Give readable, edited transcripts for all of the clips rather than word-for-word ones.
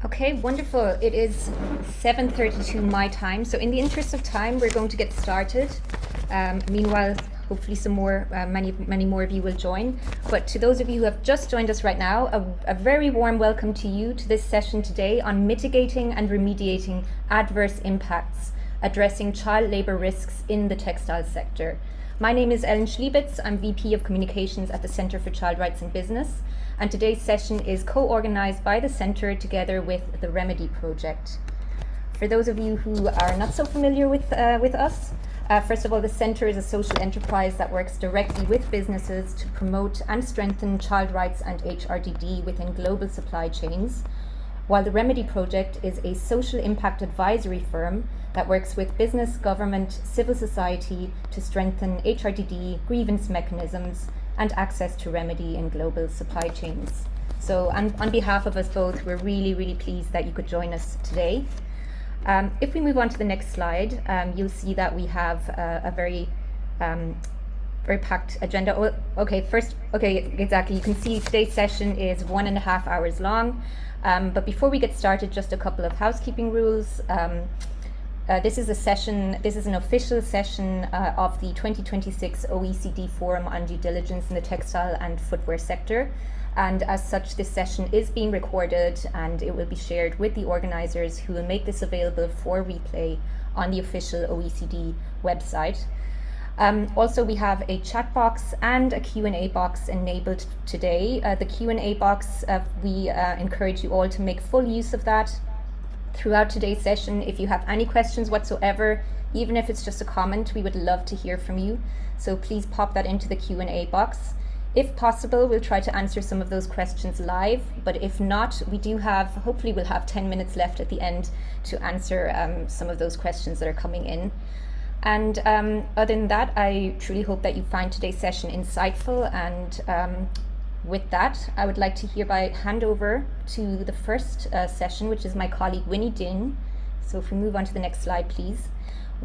Okay, wonderful. It is 7:32 my time. So in the interest of time, we're going to get started. Meanwhile, hopefully many more of you will join. But to those of you who have just joined us right now, a very warm welcome to you to this session today on mitigating and remediating adverse impacts, addressing child labour risks in the textile sector. My name is Ellen Schliebitz. I'm VP of Communications at the Centre for Child Rights in Business, and today's session is co-organised by the Centre together with the Remedy project. For those of you who are not so familiar with us, first of all, the Centre is a social enterprise that works directly with businesses to promote and strengthen child rights and HRDD within global supply chains, while the Remedy project is a social impact advisory firm that works with business, government, civil society to strengthen HRDD, grievance mechanisms, and access to remedy in global supply chains. So on behalf of us both, we're really pleased that you could join us today. If we move on to the next slide, you'll see that we have a very packed agenda. Exactly. You can see today's session is 1.5 hours long. But before we get started, just a couple of housekeeping rules. This is an official session of the 2026 OECD Forum on Due Diligence in the Textile and Footwear Sector. And as such, this session is being recorded and it will be shared with the organisers, who will make this available for replay on the official OECD website. Also, we have a chat box and a Q&A box enabled today. The Q&A box, we encourage you all to make full use of that throughout today's session. If you have any questions whatsoever, even if it's just a comment, we would love to hear from you. So please pop that into the Q&A box. If possible, we'll try to answer some of those questions live, but if not, hopefully we'll have 10 minutes left at the end to answer some of those questions that are coming in. And other than that, I truly hope that you find today's session insightful. And with that, I would like to hereby hand over to the first session, which is my colleague Winnie Din. So if we move on to the next slide, please.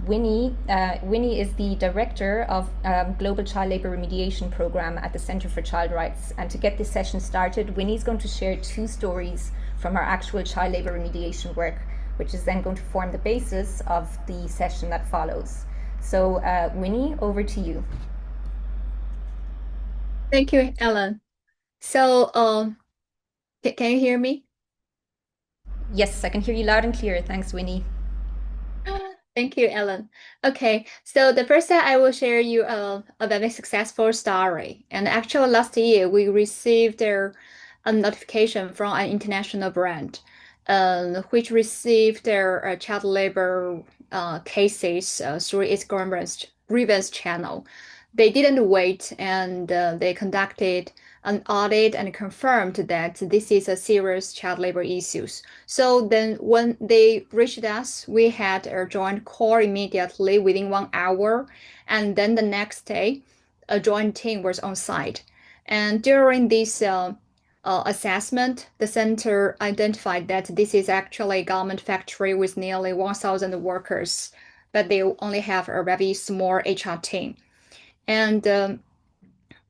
Winnie is the Director of Global Child Labour Remediation Programme at the Centre for Child Rights. And to get this session started, Winnie's going to share 2 stories from our actual child labour remediation work, which is then going to form the basis of the session that follows. So Winnie, over to you. Thank you, Ellen. So, can you hear me? Yes, I can hear you loud and clear. Thanks, Winnie. Thank you, Ellen. Okay, so the first thing I will share you a very successful story. And actually, last year we received a notification from an international brand, which received their child labor cases through its grievance channel. They didn't wait, and they conducted an audit and confirmed that this is a serious child labor issues. So then when they reached us, we had a joint call immediately within 1 hour. And then the next day, a joint team was on site. And during this assessment, the center identified that this is actually a garment factory with nearly 1,000 workers, but they only have a very small HR team. And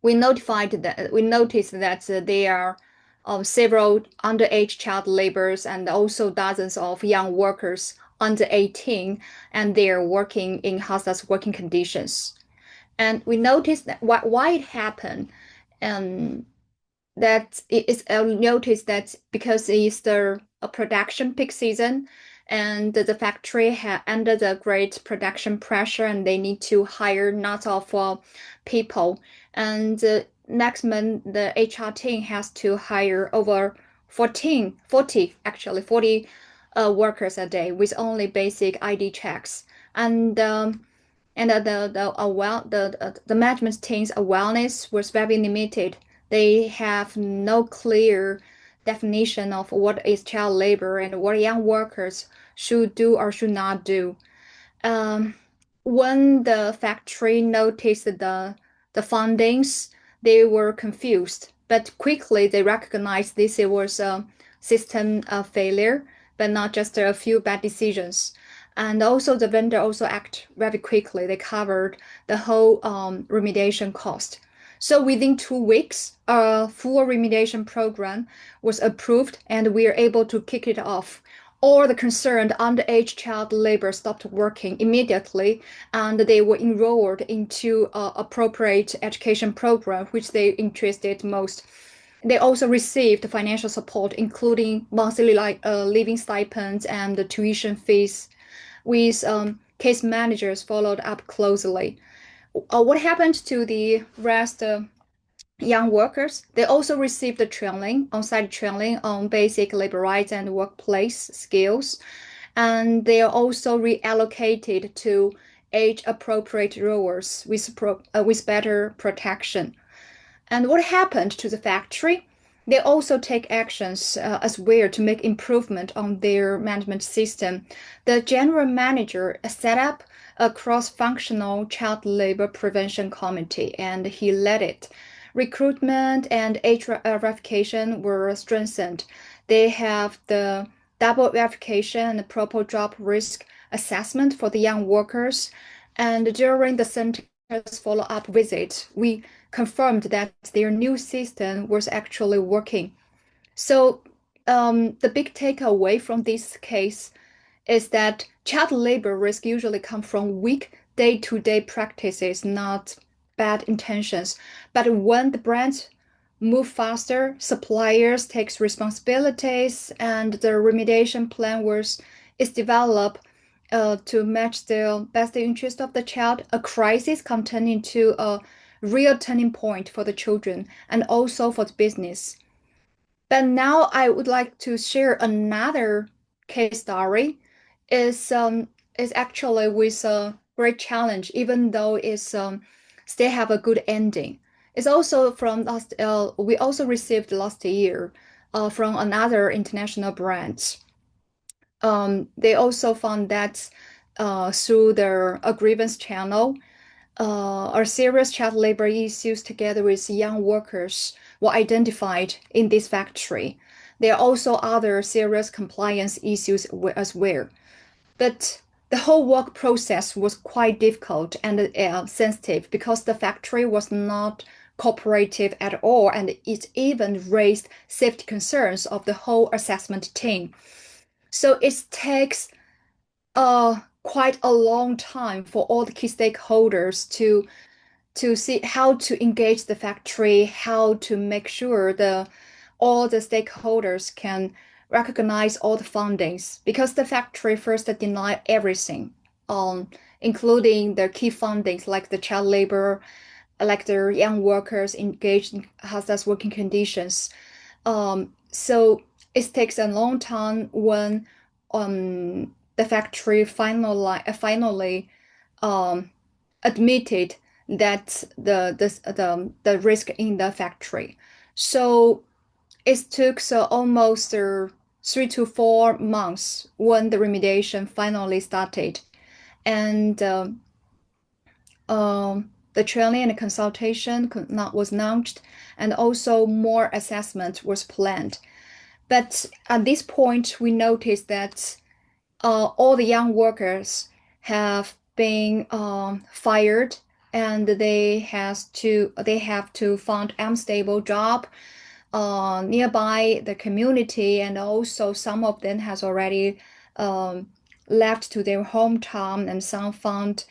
we noticed that there are several underage child laborers and also dozens of young workers under 18, and they are working in hazardous working conditions. And we noticed that why it happened, and that it is noticed that because it's the production peak season, and the factory under the great production pressure, and they need to hire lots of people, and maximum the HR team has to hire over 40 workers a day with only basic ID checks. And the management team's awareness was very limited. They have no clear definition of what is child labor and what young workers should do or should not do. Um, when the factory noticed the findings, they were confused, but quickly they recognized this was a system failure, but not just a few bad decisions. And also the vendor also act very quickly. They covered the whole remediation cost. So within 2 weeks, a full remediation program was approved and we are able to kick it off. All the concerned underage child labor stopped working immediately and they were enrolled into appropriate education program which they interested most. They also received financial support, including monthly living stipends and the tuition fees, with case managers followed up closely. What happened to the rest young workers? They also received the training, on-site training on basic labor rights and workplace skills, and they are also reallocated to age-appropriate roles with better protection. And what happened to the factory? They also take actions as well to make improvement on their management system. The general manager set up a cross-functional child labor prevention committee, and he led it. Recruitment and age verification were strengthened. They have the double verification and proper job risk assessment for the young workers. And during the center's follow-up visit, we confirmed that their new system was actually working. So the big takeaway from this case is that child labor risk usually comes from weak day-to-day practices, not bad intentions. But when the brands move faster, suppliers takes responsibilities, and the remediation plan is developed to match the best interest of the child, a crisis can turn into a real turning point for the children and also for the business. But now I would like to share another case story. Is actually with a great challenge, even though it's still have a good ending. It's also from last. We also received last year, from another international brand. They also found that through their a grievance channel, our serious child labor issues together with young workers were identified in this factory. There are also other serious compliance issues as well. But the whole work process was quite difficult and sensitive because the factory was not cooperative at all, and it even raised safety concerns of the whole assessment team. So it takes quite a long time for all the key stakeholders to see how to engage the factory, how to make sure all the stakeholders can recognize all the fundings, because the factory first denied everything, including the key fundings like the child labor, like the young workers engaged in hazardous working conditions. So it takes a long time when the factory finally admitted that the risk in the factory. So it took almost 3 to 4 months when the remediation finally started, and the training and consultation was launched, and also more assessment was planned. But at this point, we noticed that all the young workers have been fired, and they have to find unstable job nearby the community, and also some of them has already left to their hometown, and some found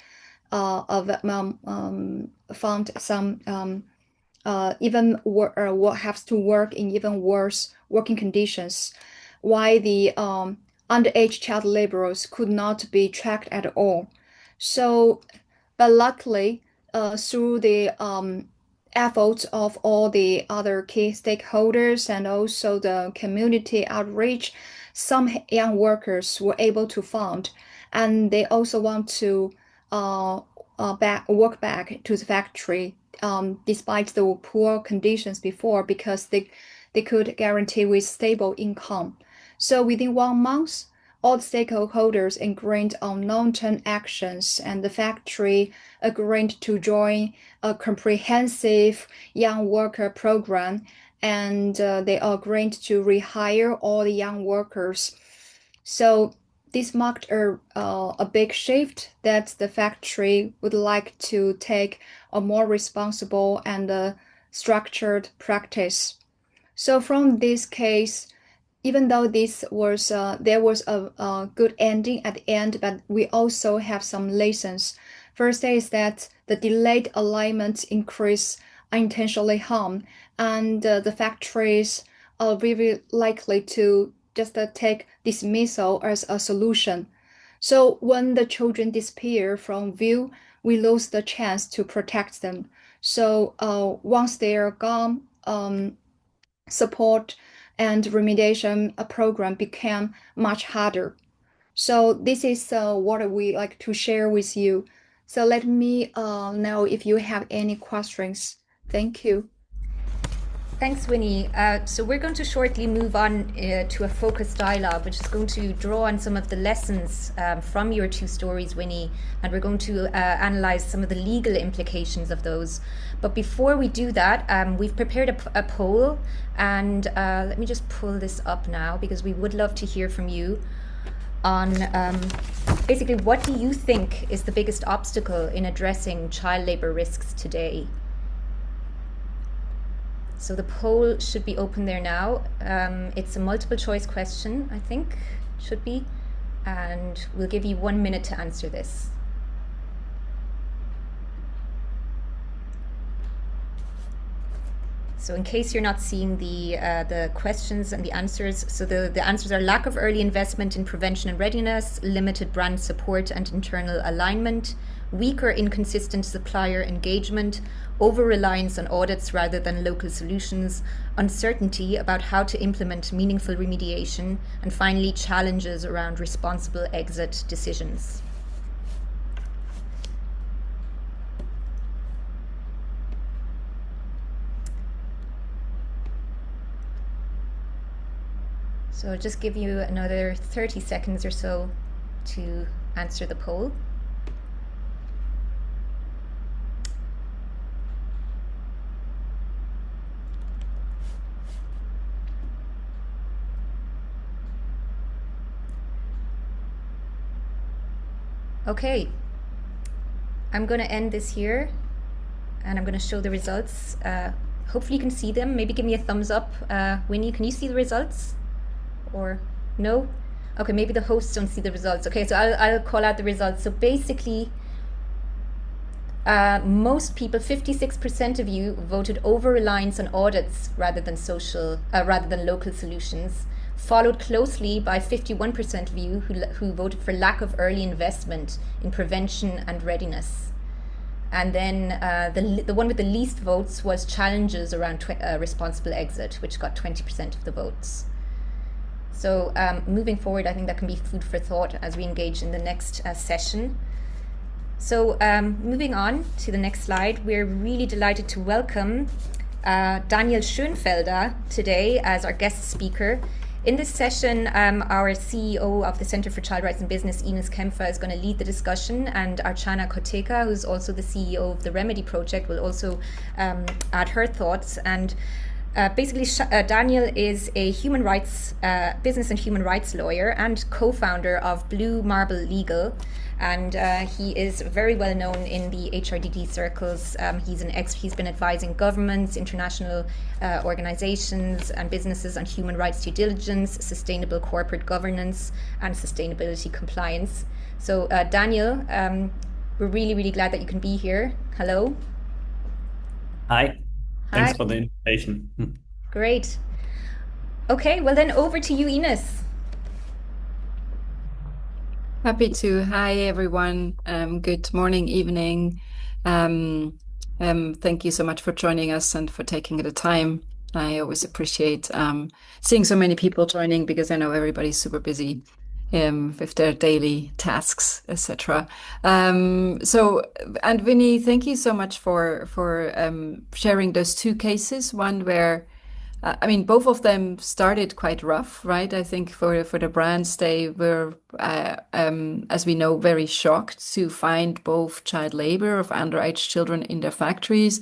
some even have to work in even worse working conditions, while the underage child laborers could not be tracked at all. So, but luckily, through the efforts of all the other key stakeholders and also the community outreach, some young workers were able to found, and they also want to work back to the factory, despite the poor conditions before, because they could guarantee with stable income. So within 1 month, all the stakeholders agreed on long-term actions, and the factory agreed to join a comprehensive young worker program, and they agreed to rehire all the young workers. So this marked a big shift that the factory would like to take a more responsible and structured practice. So from this case, even though this was there was a good ending at the end, but we also have some lessons. First is that the delayed alignment increase unintentionally harm, and the factories are very likely to just take dismissal as a solution. So when the children disappear from view, we lose the chance to protect them. So once they are gone, support and remediation program became much harder. So this is what we like to share with you. So let me know if you have any questions. Thank you. Thanks, Winnie. So we're going to shortly move on to a focused dialogue, which is going to draw on some of the lessons from your two stories, Winnie, and we're going to analyse some of the legal implications of those. But before we do that, we've prepared a poll, and let me just pull this up now because we would love to hear from you on basically what do you think is the biggest obstacle in addressing child labour risks today? So the poll should be open there now. It's a multiple choice question, I think, should be. And we'll give you 1 minute to answer this. So in case you're not seeing the questions and the answers, so the answers are lack of early investment in prevention and readiness, limited brand support and internal alignment, weak or inconsistent supplier engagement, over-reliance on audits rather than local solutions, uncertainty about how to implement meaningful remediation, and finally challenges around responsible exit decisions. So I'll just give you another 30 seconds or so to answer the poll. Okay, I'm going to end this here and I'm going to show the results. Hopefully you can see them. Maybe give me a thumbs up. Winnie, can you see the results? Or no? Okay, maybe the hosts don't see the results. Okay, so I'll call out the results. So basically, most people, 56% of you, voted over-reliance on audits rather than local solutions, followed closely by 51% of you who voted for lack of early investment in prevention and readiness. And then the one with the least votes was challenges around responsible exit, which got 20% of the votes. So moving forward, I think that can be food for thought as we engage in the next session. So moving on to the next slide, we're really delighted to welcome Daniel Schoenfelder today as our guest speaker. In this session, our CEO of the Center for Child Rights and Business, Ines Kempfer, is going to lead the discussion, and Archana Koteka, who's also the CEO of the Remedy Project, will also add her thoughts. And basically, Daniel is a human rights, business and human rights lawyer and co-founder of Blue Marble Legal. And he is very well known in the HRDD circles. He's been advising governments, international organizations and businesses on human rights due diligence, sustainable corporate governance, and sustainability compliance. So Daniel, we're really, really glad that you can be here. Hello. Hi. Thanks Hi. for the invitation. Great. Okay, well then over to you, Ines. Happy to. Hi, everyone. Good morning, evening. Thank you so much for joining us and for taking the time. I always appreciate seeing so many people joining because I know everybody's super busy with their daily tasks, etc. And Vinny, thank you so much for sharing those two cases. One where both of them started quite rough, right? I think for the brands, they were, as we know, very shocked to find both child labor of underage children in their factories.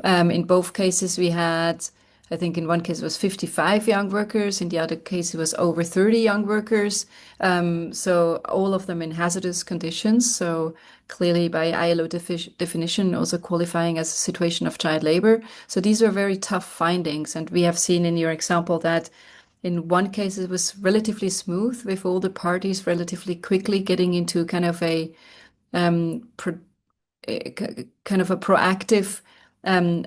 In both cases, we had I think in one case it was 55 young workers, in the other case it was over 30 young workers. So all of them in hazardous conditions. So clearly by ILO definition also qualifying as a situation of child labor. So these were very tough findings. And we have seen in your example that in one case it was relatively smooth with all the parties relatively quickly getting into kind of a kind of a proactive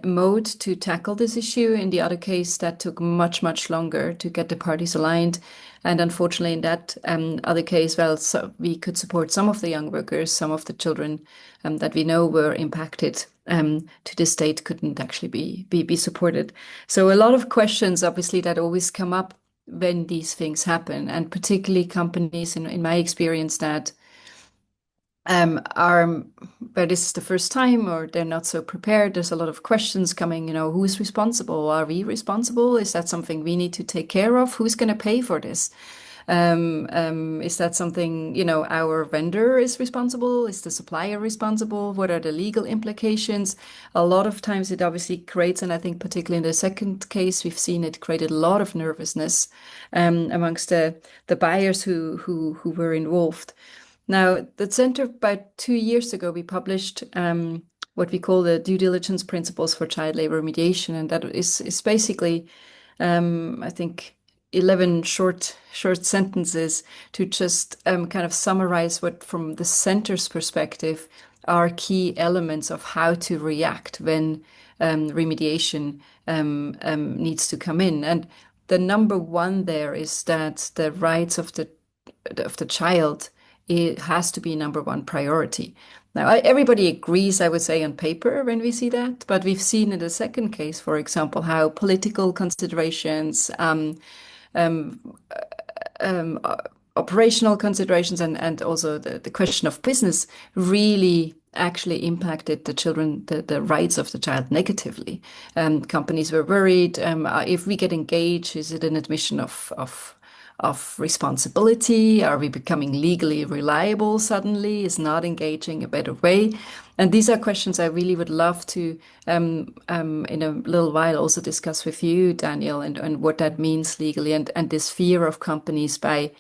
mode to tackle this issue. In the other case, that took much, much longer to get the parties aligned. And unfortunately, in that other case, well, so we could support some of the young workers, some of the children that we know were impacted to this date couldn't actually be supported. So a lot of questions, obviously, that always come up when these things happen, and particularly companies, in my experience, that are where this is the first time or they're not so prepared. There's a lot of questions coming, who is responsible? Are we responsible? Is that something we need to take care of? Who's going to pay for this? Is that something, our vendor is responsible? Is the supplier responsible? What are the legal implications? A lot of times it obviously creates, and I think particularly in the second case, we've seen it created a lot of nervousness amongst the buyers who were involved. Now, the center, about 2 years ago, we published what we call the due diligence principles for child labor remediation, and that is basically, I think, 11 short sentences to just kind of summarize what, from the center's perspective, are key elements of how to react when remediation needs to come in. And the number one there is that the rights of the child, it has to be number one priority. Now, everybody agrees, I would say, on paper when we see that, but we've seen in the second case, for example, how political considerations, operational considerations, and also the question of business really actually impacted the children, the rights of the child negatively. Companies were worried, if we get engaged, is it an admission of responsibility? Are we becoming legally reliable suddenly? Is not engaging a better way? And these are questions I really would love to, in a little while, also discuss with you, Daniel, and what that means legally, and this fear of companies by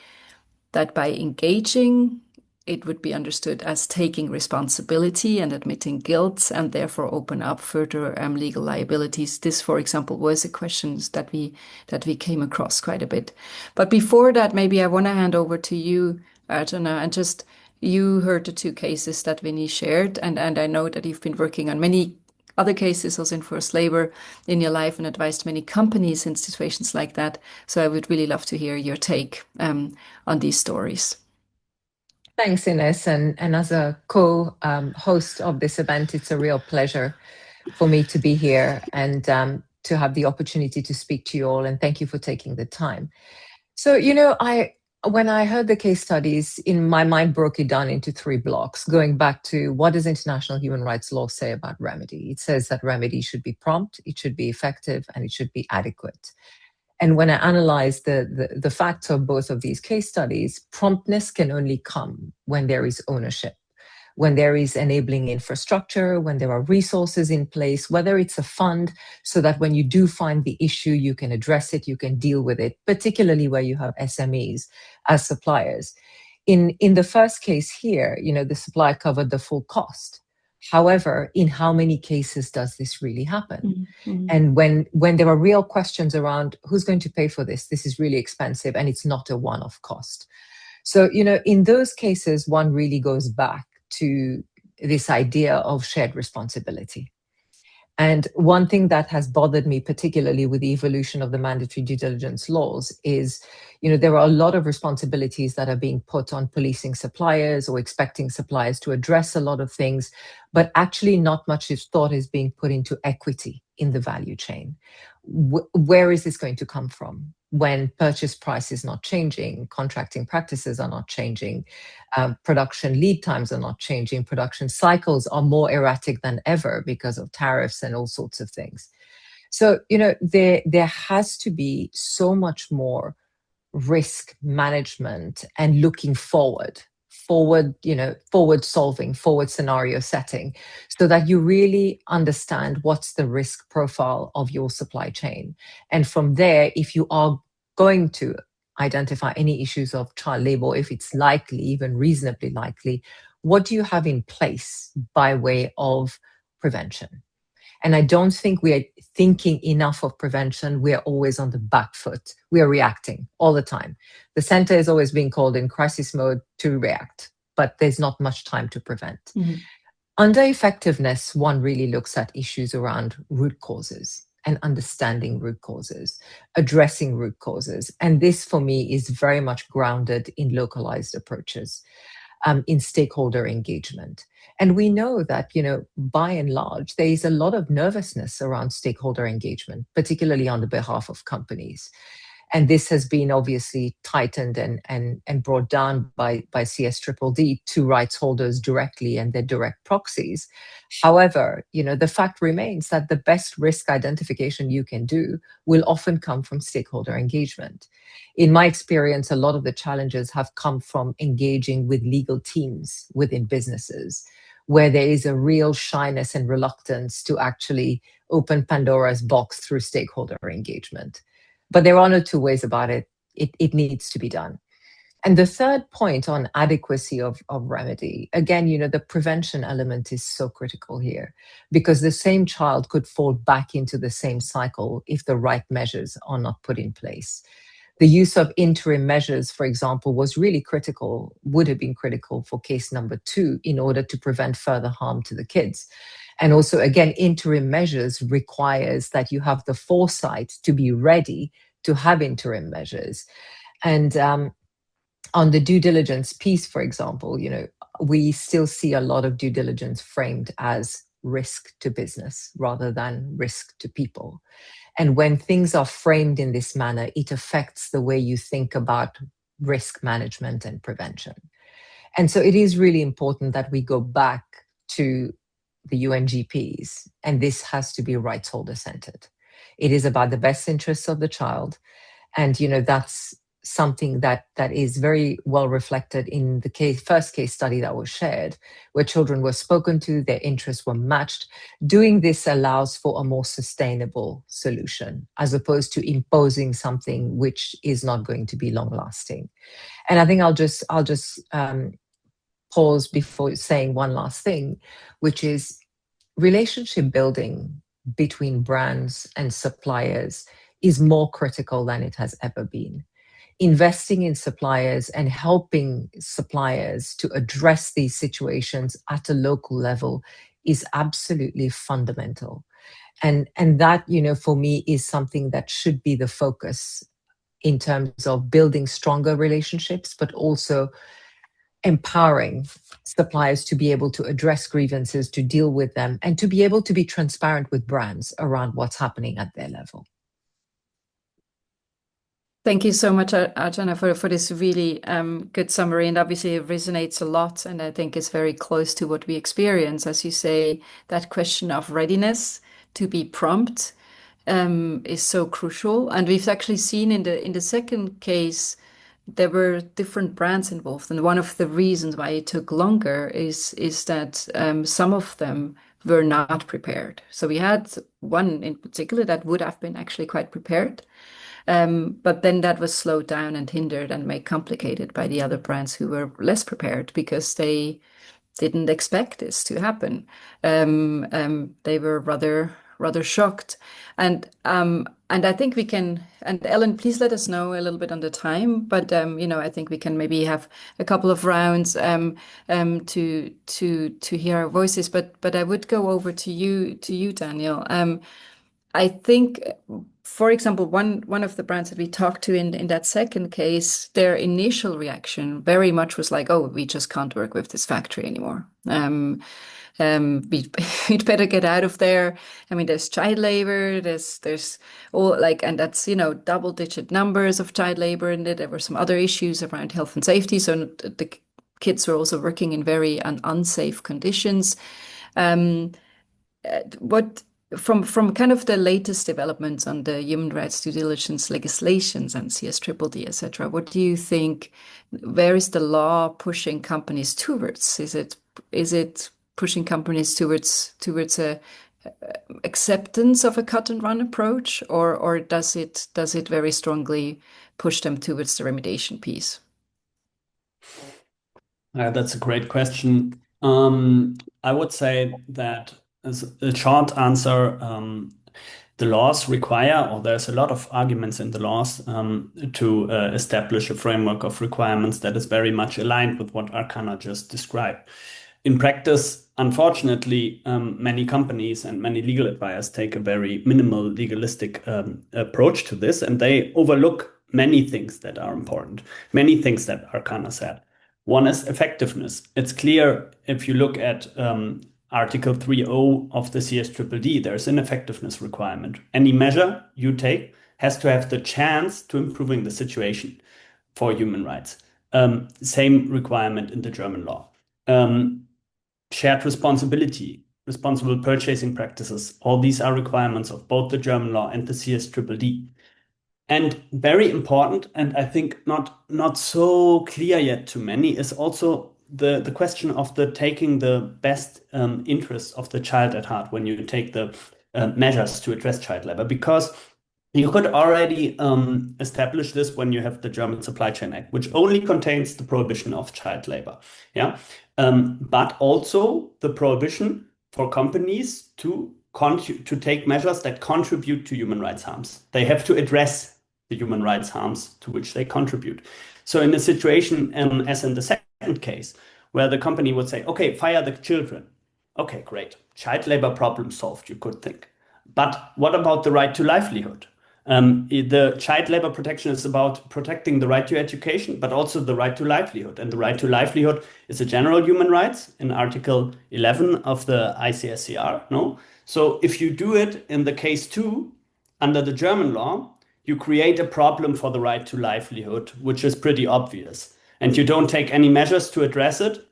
engaging, it would be understood as taking responsibility and admitting guilt, and therefore open up further legal liabilities. This, for example, was a question that we came across quite a bit. But before that, maybe I want to hand over to you, Arjuna, and just, you heard the two cases that Vinny shared, and I know that you've been working on many other cases also in forced labor in your life and advised many companies in situations like that. So I would really love to hear your take on these stories. Thanks, Ines. And as a co-host of this event, it's a real pleasure for me to be here and to have the opportunity to speak to you all. And thank you for taking the time. So, when I heard the case studies, in my mind broke it down into 3 blocks, going back to what does international human rights law say about remedy? It says that remedy should be prompt, it should be effective, and it should be adequate. And when I analyze the facts of both of these case studies, promptness can only come when there is ownership, when there is enabling infrastructure, when there are resources in place, whether it's a fund so that when you do find the issue, you can address it, you can deal with it, particularly where you have SMEs as suppliers. In the first case here, the supplier covered the full cost. However, in how many cases does this really happen? Mm-hmm. And when there are real questions around who's going to pay for this is really expensive and it's not a one-off cost. So, in those cases, one really goes back to this idea of shared responsibility. And one thing that has bothered me, particularly with the evolution of the mandatory due diligence laws, is, there are a lot of responsibilities that are being put on policing suppliers or expecting suppliers to address a lot of things, but actually not much thought is being put into equity in the value chain. Where is this going to come from? When purchase price is not changing, contracting practices are not changing, production lead times are not changing, production cycles are more erratic than ever because of tariffs and all sorts of things. So, there has to be so much more risk management and looking forward forward solving, forward scenario setting, so that you really understand what's the risk profile of your supply chain. And from there, if you are going to identify any issues of child labor, if it's likely, even reasonably likely, what do you have in place by way of prevention? And I don't think we are thinking enough of prevention. We are always on the back foot. We are reacting all the time. The center is always being called in crisis mode to react, but there's not much time to prevent. Mm-hmm. Under effectiveness, one really looks at issues around root causes and understanding root causes, addressing root causes. And this, for me, is very much grounded in localized approaches, in stakeholder engagement. And we know that, by and large, there is a lot of nervousness around stakeholder engagement, particularly on the behalf of companies. And this has been obviously tightened and brought down by CSDDD to rights holders directly and their direct proxies. However, the fact remains that the best risk identification you can do will often come from stakeholder engagement. In my experience, a lot of the challenges have come from engaging with legal teams within businesses, where there is a real shyness and reluctance to actually open Pandora's box through stakeholder engagement. But there are no two ways about it. It needs to be done. And the third point on adequacy of remedy, again, the prevention element is so critical here, because the same child could fall back into the same cycle if the right measures are not put in place. The use of interim measures, for example, was really critical, would have been critical for case number 2 in order to prevent further harm to the kids. And also, again, interim measures requires that you have the foresight to be ready to have interim measures. And on the due diligence piece, for example, we still see a lot of due diligence framed as risk to business rather than risk to people. And when things are framed in this manner, it affects the way you think about risk management and prevention. And so it is really important that we go back to the UNGPs, and this has to be rights holder centered. It is about the best interests of the child. And, that's something that is very well reflected in the first case study that was shared, where children were spoken to, their interests were matched. Doing this allows for a more sustainable solution, as opposed to imposing something which is not going to be long lasting. And I think I'll just pause before saying one last thing, which is relationship building between brands and suppliers is more critical than it has ever been. Investing in suppliers and helping suppliers to address these situations at a local level is absolutely fundamental. And that, for me, is something that should be the focus in terms of building stronger relationships, but also empowering suppliers to be able to address grievances, to deal with them, and to be able to be transparent with brands around what's happening at their level. Thank you so much, Arjana, for this really good summary. And obviously it resonates a lot, and I think it's very close to what we experience. As you say, that question of readiness to be prompt is so crucial. And we've actually seen in the second case, there were different brands involved. And one of the reasons why it took longer is that some of them were not prepared. So we had one in particular that would have been actually quite prepared. But then that was slowed down and hindered and made complicated by the other brands who were less prepared because they didn't expect this to happen. They were rather shocked. And I think we can, and Ellen, please let us know a little bit on the time, but I think we can maybe have a couple of rounds to hear our voices. But I would go over to you, Daniel. I think, for example, one of the brands that we talked to in that second case, their initial reaction very much was like, "Oh, we just can't work with this factory anymore. We'd better get out of there. I mean, there's child labor, there's all and that's double-digit numbers of child labor in it. There were some other issues around health and safety, so the kids were also working in very unsafe conditions. from kind of the latest developments on the human rights due diligence legislations and CSDDD, etc., what do you think? Where is the law pushing companies towards? Is it pushing companies towards a acceptance of a cut and run approach, or does it very strongly push them towards the remediation piece? That's a great question. I would say that as a short answer, the laws require, or there's a lot of arguments in the laws to establish a framework of requirements that is very much aligned with what Arcana just described. In practice, unfortunately, many companies and many legal advisors take a very minimal legalistic approach to this, and they overlook many things that are important, many things that Arcana said. One is effectiveness. It's clear if you look at Article 3.0 of the CSDDD, there's an effectiveness requirement. Any measure you take has to have the chance to improving the situation for human rights. Same requirement in the German law. Shared responsibility, responsible purchasing practices, all these are requirements of both the German law and the CSDDD. And very important, and I think not so clear yet to many, is also the question of taking the best interests of the child at heart when you take the measures to address child labor, because you could already establish this when you have the German Supply Chain Act, which only contains the prohibition of child labor, but also the prohibition for companies to take measures that contribute to human rights harms. They have to address the human rights harms to which they contribute. So in a situation, as in the second case, where the company would say, okay, fire the children. Okay, great. Child labor problem solved, you could think. But what about the right to livelihood? The child labor protection is about protecting the right to education, but also the right to livelihood. And the right to livelihood is a general human rights in Article 11 of the ICSCR. No? So if you do it in the case 2, under the German law, you create a problem for the right to livelihood, which is pretty obvious. And you don't take any measures to address it,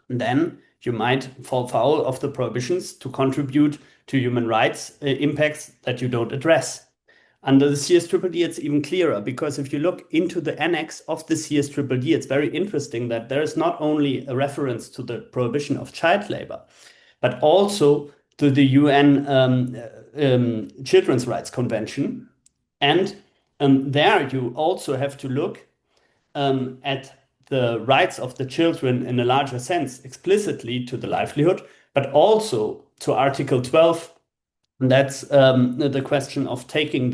then you might fall foul of the prohibitions to contribute to human rights impacts that you don't address. Under the CSDDD, it's even clearer, because if you look into the annex of the CSDDD, it's very interesting that there is not only a reference to the prohibition of child labor, but also to the UN Children's Rights Convention. And there you also have to look at the rights of the children in a larger sense, explicitly to the livelihood, but also to Article 12. And that's the question of taking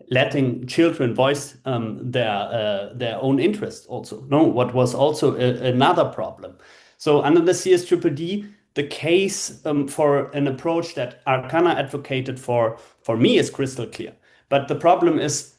letting children voice their own interest also. No, what was also another problem. So under the CSDDD, the case for an approach that Arcana advocated for me is crystal clear. But the problem is,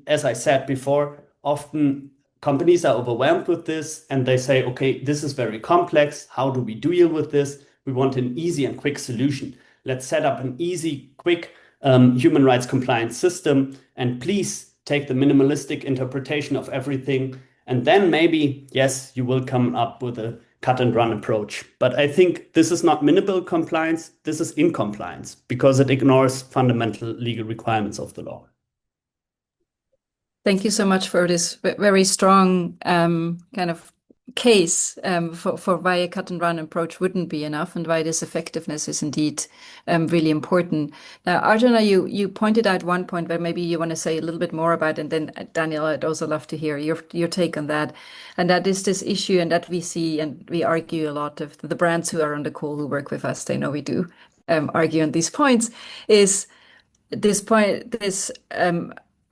as I said before, often companies are overwhelmed with this and they say, okay, this is very complex. How do we deal with this? We want an easy and quick solution. Let's set up an easy, quick human rights compliance system, and please take the minimalistic interpretation of everything. And then maybe, yes, you will come up with a cut and run approach. But I think this is not minimal compliance, this is incompliance, because it ignores fundamental legal requirements of the law. Thank you so much for this very strong kind of case for why a cut and run approach wouldn't be enough, and why this effectiveness is indeed really important. Now, Arjuna, you pointed out one point where maybe you want to say a little bit more about, and then Daniel, I'd also love to hear your take on that. And that is this issue, and that we see and we argue a lot of the brands who are on the call who work with us, they know we do argue on these points, is this point,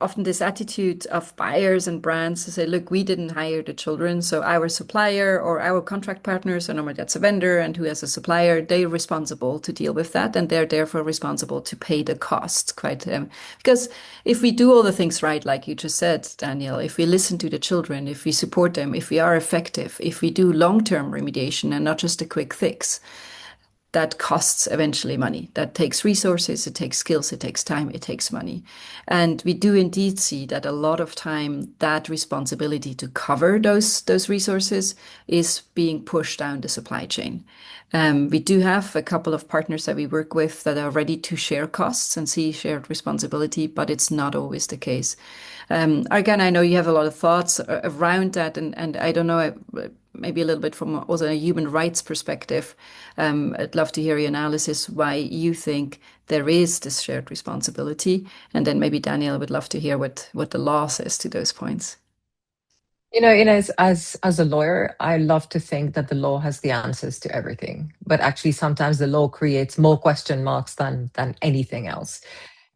often this attitude of buyers and brands to say, look, we didn't hire the children, so our supplier or our contract partner, so normally that's a vendor, and who has a supplier, they're responsible to deal with that, and they're therefore responsible to pay the cost. Because if we do all the things right, like you just said, Daniel, if we listen to the children, if we support them, if we are effective, if we do long-term remediation and not just a quick fix, that costs eventually money. That takes resources, it takes skills, it takes time, it takes money. And we do indeed see that a lot of time that responsibility to cover those resources is being pushed down the supply chain. We do have a couple of partners that we work with that are ready to share costs and see shared responsibility, but it's not always the case. Again, I know you have a lot of thoughts around that, and I don't know, maybe a little bit from also a human rights perspective. I'd love to hear your analysis why you think there is this shared responsibility, and then maybe Daniel, I would love to hear what the law says to those points. Inez, as a lawyer, I love to think that the law has the answers to everything, but actually sometimes the law creates more question marks than anything else.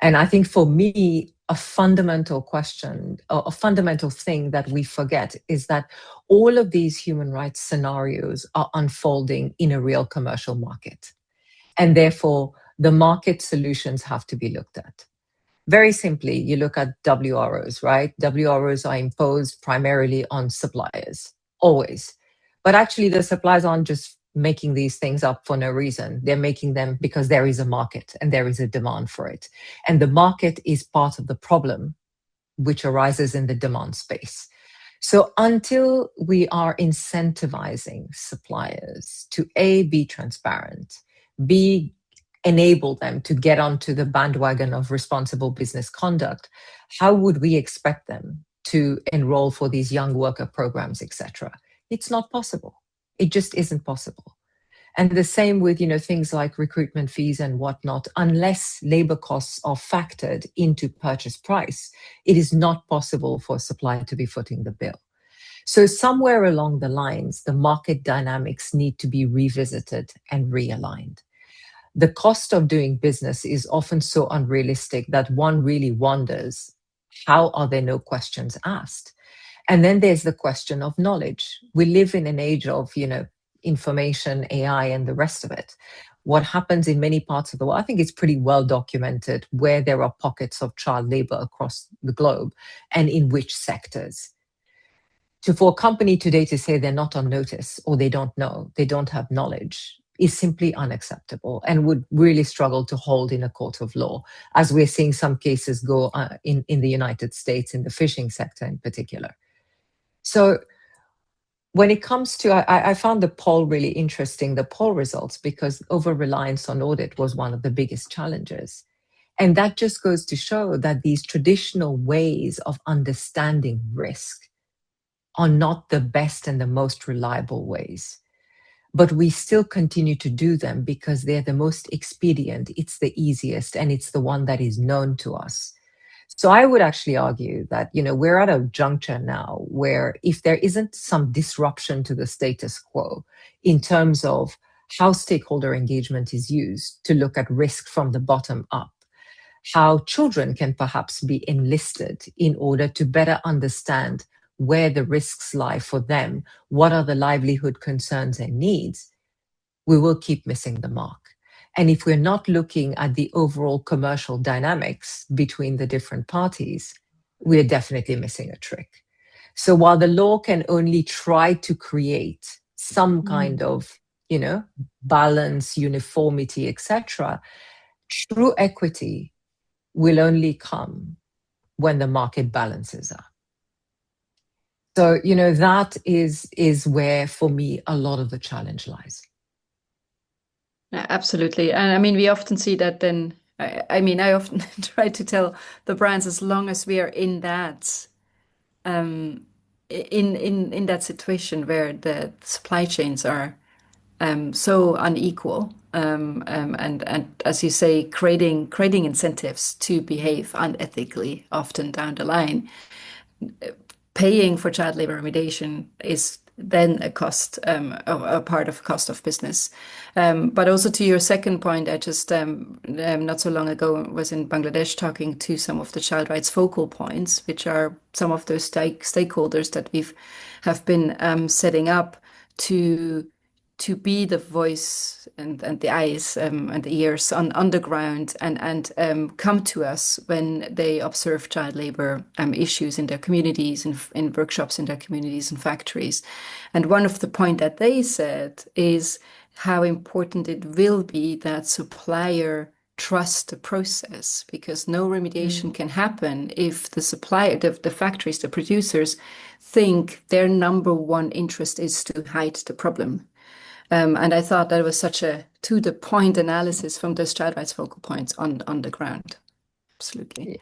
And I think for me, a fundamental question, or a fundamental thing that we forget is that all of these human rights scenarios are unfolding in a real commercial market. And therefore, the market solutions have to be looked at. Very simply, you look at WROs, right? WROs are imposed primarily on suppliers, always. But actually, the suppliers aren't just making these things up for no reason. They're making them because there is a market and there is a demand for it. And the market is part of the problem which arises in the demand space. So until we are incentivizing suppliers to A, be transparent, B, enable them to get onto the bandwagon of responsible business conduct, how would we expect them to enroll for these young worker programs, etc.? It's not possible. It just isn't possible. And the same with, things like recruitment fees and whatnot. Unless labor costs are factored into purchase price, it is not possible for a supplier to be footing the bill. So somewhere along the lines, the market dynamics need to be revisited and realigned. The cost of doing business is often so unrealistic that one really wonders, how are there no questions asked? And then there's the question of knowledge. We live in an age of, information, AI, and the rest of it. What happens in many parts of the world, I think it's pretty well documented where there are pockets of child labor across the globe and in which sectors. So for a company today to say they're not on notice or they don't know, they don't have knowledge, is simply unacceptable and would really struggle to hold in a court of law, as we're seeing some cases go in the United States, in the fishing sector in particular. So when it comes to, I found the poll really interesting, the poll results, because over-reliance on audit was one of the biggest challenges. And that just goes to show that these traditional ways of understanding risk are not the best and the most reliable ways. But we still continue to do them because they're the most expedient, it's the easiest, and it's the one that is known to us. So I would actually argue that, we're at a juncture now where if there isn't some disruption to the status quo in terms of how stakeholder engagement is used to look at risk from the bottom up, how children can perhaps be enlisted in order to better understand where the risks lie for them, what are the livelihood concerns and needs, we will keep missing the mark. And if we're not looking at the overall commercial dynamics between the different parties, we're definitely missing a trick. So while the law can only try to create some kind of, balance, uniformity, etc., true equity will only come when the market balances out. So, that is where, for me, a lot of the challenge lies. Absolutely. And I mean, we often see that then, I often try to tell the brands, as long as we are in that, in that situation where the supply chains are so unequal, and as you say, creating incentives to behave unethically often down the line, paying for child labor remediation is then a cost, a part of cost of business. But also to your second point, I just not so long ago was in Bangladesh talking to some of the child rights focal points, which are some of those stakeholders that have been setting up to be the voice and the eyes and the ears on the ground and come to us when they observe child labor issues in their communities, in workshops in their communities and factories. And one of the points that they said is how important it will be that supplier trust the process, because no remediation can happen if the supplier, the factories, the producers think their number one interest is to hide the problem. And I thought that was such a to-the-point analysis from the Streitweiss focal points on the ground. Absolutely.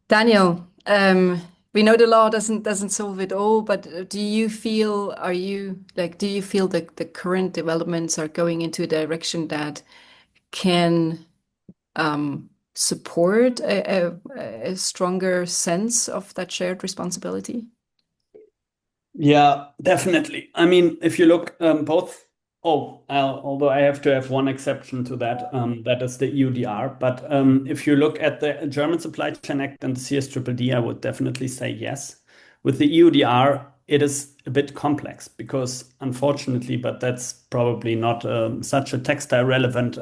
Daniel, we know the law doesn't solve it all, but do you feel that the current developments are going into a direction that can support a stronger sense of that shared responsibility? Yeah, definitely. I mean, if you look both, although I have to have one exception to that, that is the EUDR. But if you look at the German Supply Chain Act and the CSDDD, I would definitely say yes. With the EUDR, it is a bit complex because, unfortunately, but that's probably not such a textile relevant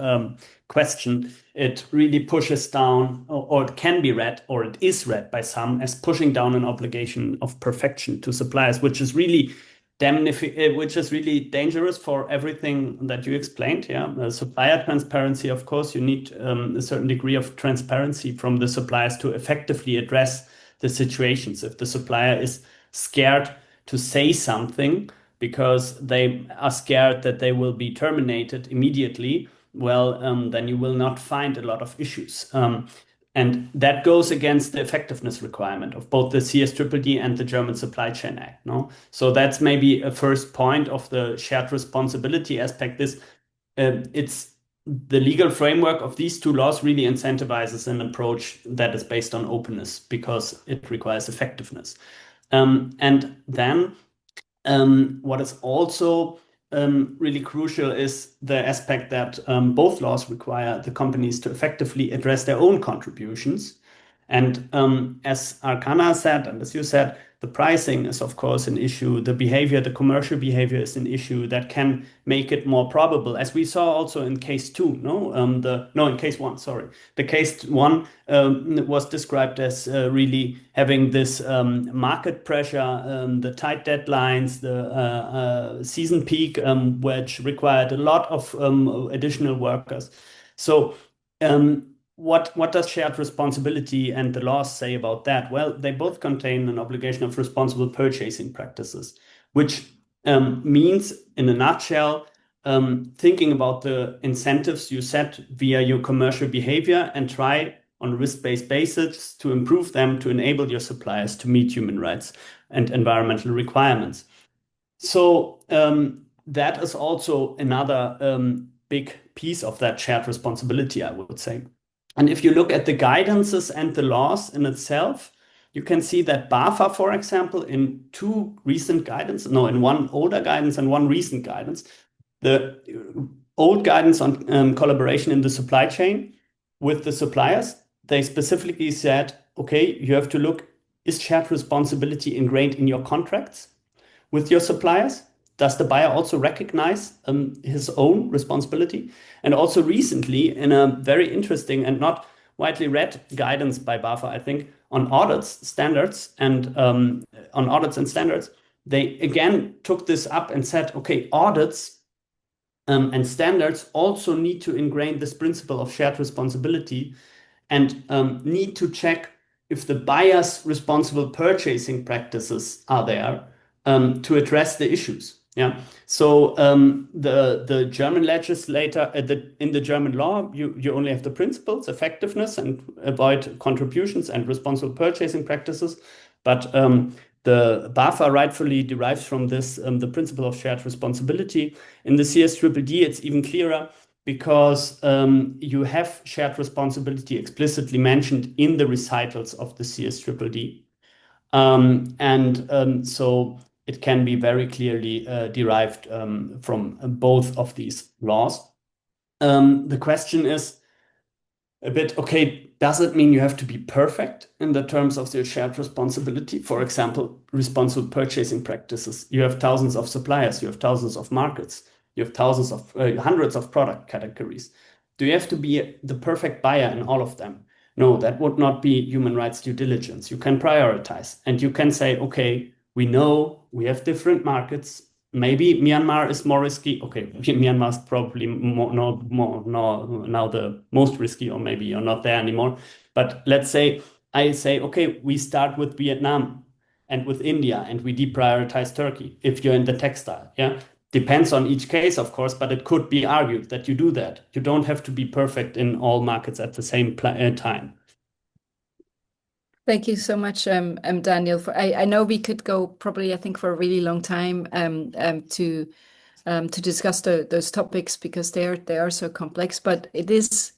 question. It really pushes down, or it can be read, or it is read by some as pushing down an obligation of perfection to suppliers, which is really dangerous for everything that you explained. Yeah, supplier transparency, of course, you need a certain degree of transparency from the suppliers to effectively address the situations. If the supplier is scared to say something because they are scared that they will be terminated immediately, well, then you will not find a lot of issues. And that goes against the effectiveness requirement of both the CSDDD and the German Supply Chain Act. No, so that's maybe a first point of the shared responsibility aspect. It's the legal framework of these two laws really incentivizes an approach that is based on openness because it requires effectiveness. And then what is also really crucial is the aspect that both laws require the companies to effectively address their own contributions. And as Arcana said, and as you said, the pricing is, of course, an issue. The behavior, the commercial behavior is an issue that can make it more probable, as we saw also in case two. In case one, sorry. The case one was described as really having this market pressure, the tight deadlines, the season peak, which required a lot of additional workers. So what does shared responsibility and the laws say about that? Well, they both contain an obligation of responsible purchasing practices, which means, in a nutshell, thinking about the incentives you set via your commercial behavior and try on a risk-based basis to improve them to enable your suppliers to meet human rights and environmental requirements. So that is also another big piece of that shared responsibility, I would say. And if you look at the guidances and the laws in itself, you can see that BAFA, for example, in one older guidance and one recent guidance, the old guidance on collaboration in the supply chain with the suppliers, they specifically said, okay, you have to look, is shared responsibility ingrained in your contracts with your suppliers? Does the buyer also recognize his own responsibility? And also recently, in a very interesting and not widely read guidance by BAFA, I think, on standards, they again took this up and said, okay, audits and standards also need to ingrain this principle of shared responsibility and need to check if the buyer's responsible purchasing practices are there to address the issues. Yeah. So the German legislator in the German law, you only have the principles, effectiveness, and avoid contributions and responsible purchasing practices. But the BAFA rightfully derives from this the principle of shared responsibility. In the CSDDD, it's even clearer because you have shared responsibility explicitly mentioned in the recitals of the CSDDD. So it can be very clearly derived from both of these laws. The question is a bit, okay, does it mean you have to be perfect in the terms of your shared responsibility? For example, responsible purchasing practices. You have thousands of suppliers, you have thousands of markets, you have hundreds of product categories. Do you have to be the perfect buyer in all of them? No, that would not be human rights due diligence. You can prioritize and you can say, okay, we know we have different markets, maybe Myanmar is more risky. Okay, Myanmar is probably now the most risky, or maybe you're not there anymore. But let's say I say, okay, we start with Vietnam and with India, and we deprioritize Turkey. If you're in the textile, yeah, depends on each case, of course, but it could be argued that you do that. You don't have to be perfect in all markets at the same time. Thank you so much, Daniel. I know we could go probably, I think, for a really long time to discuss those topics because they are so complex. But it is,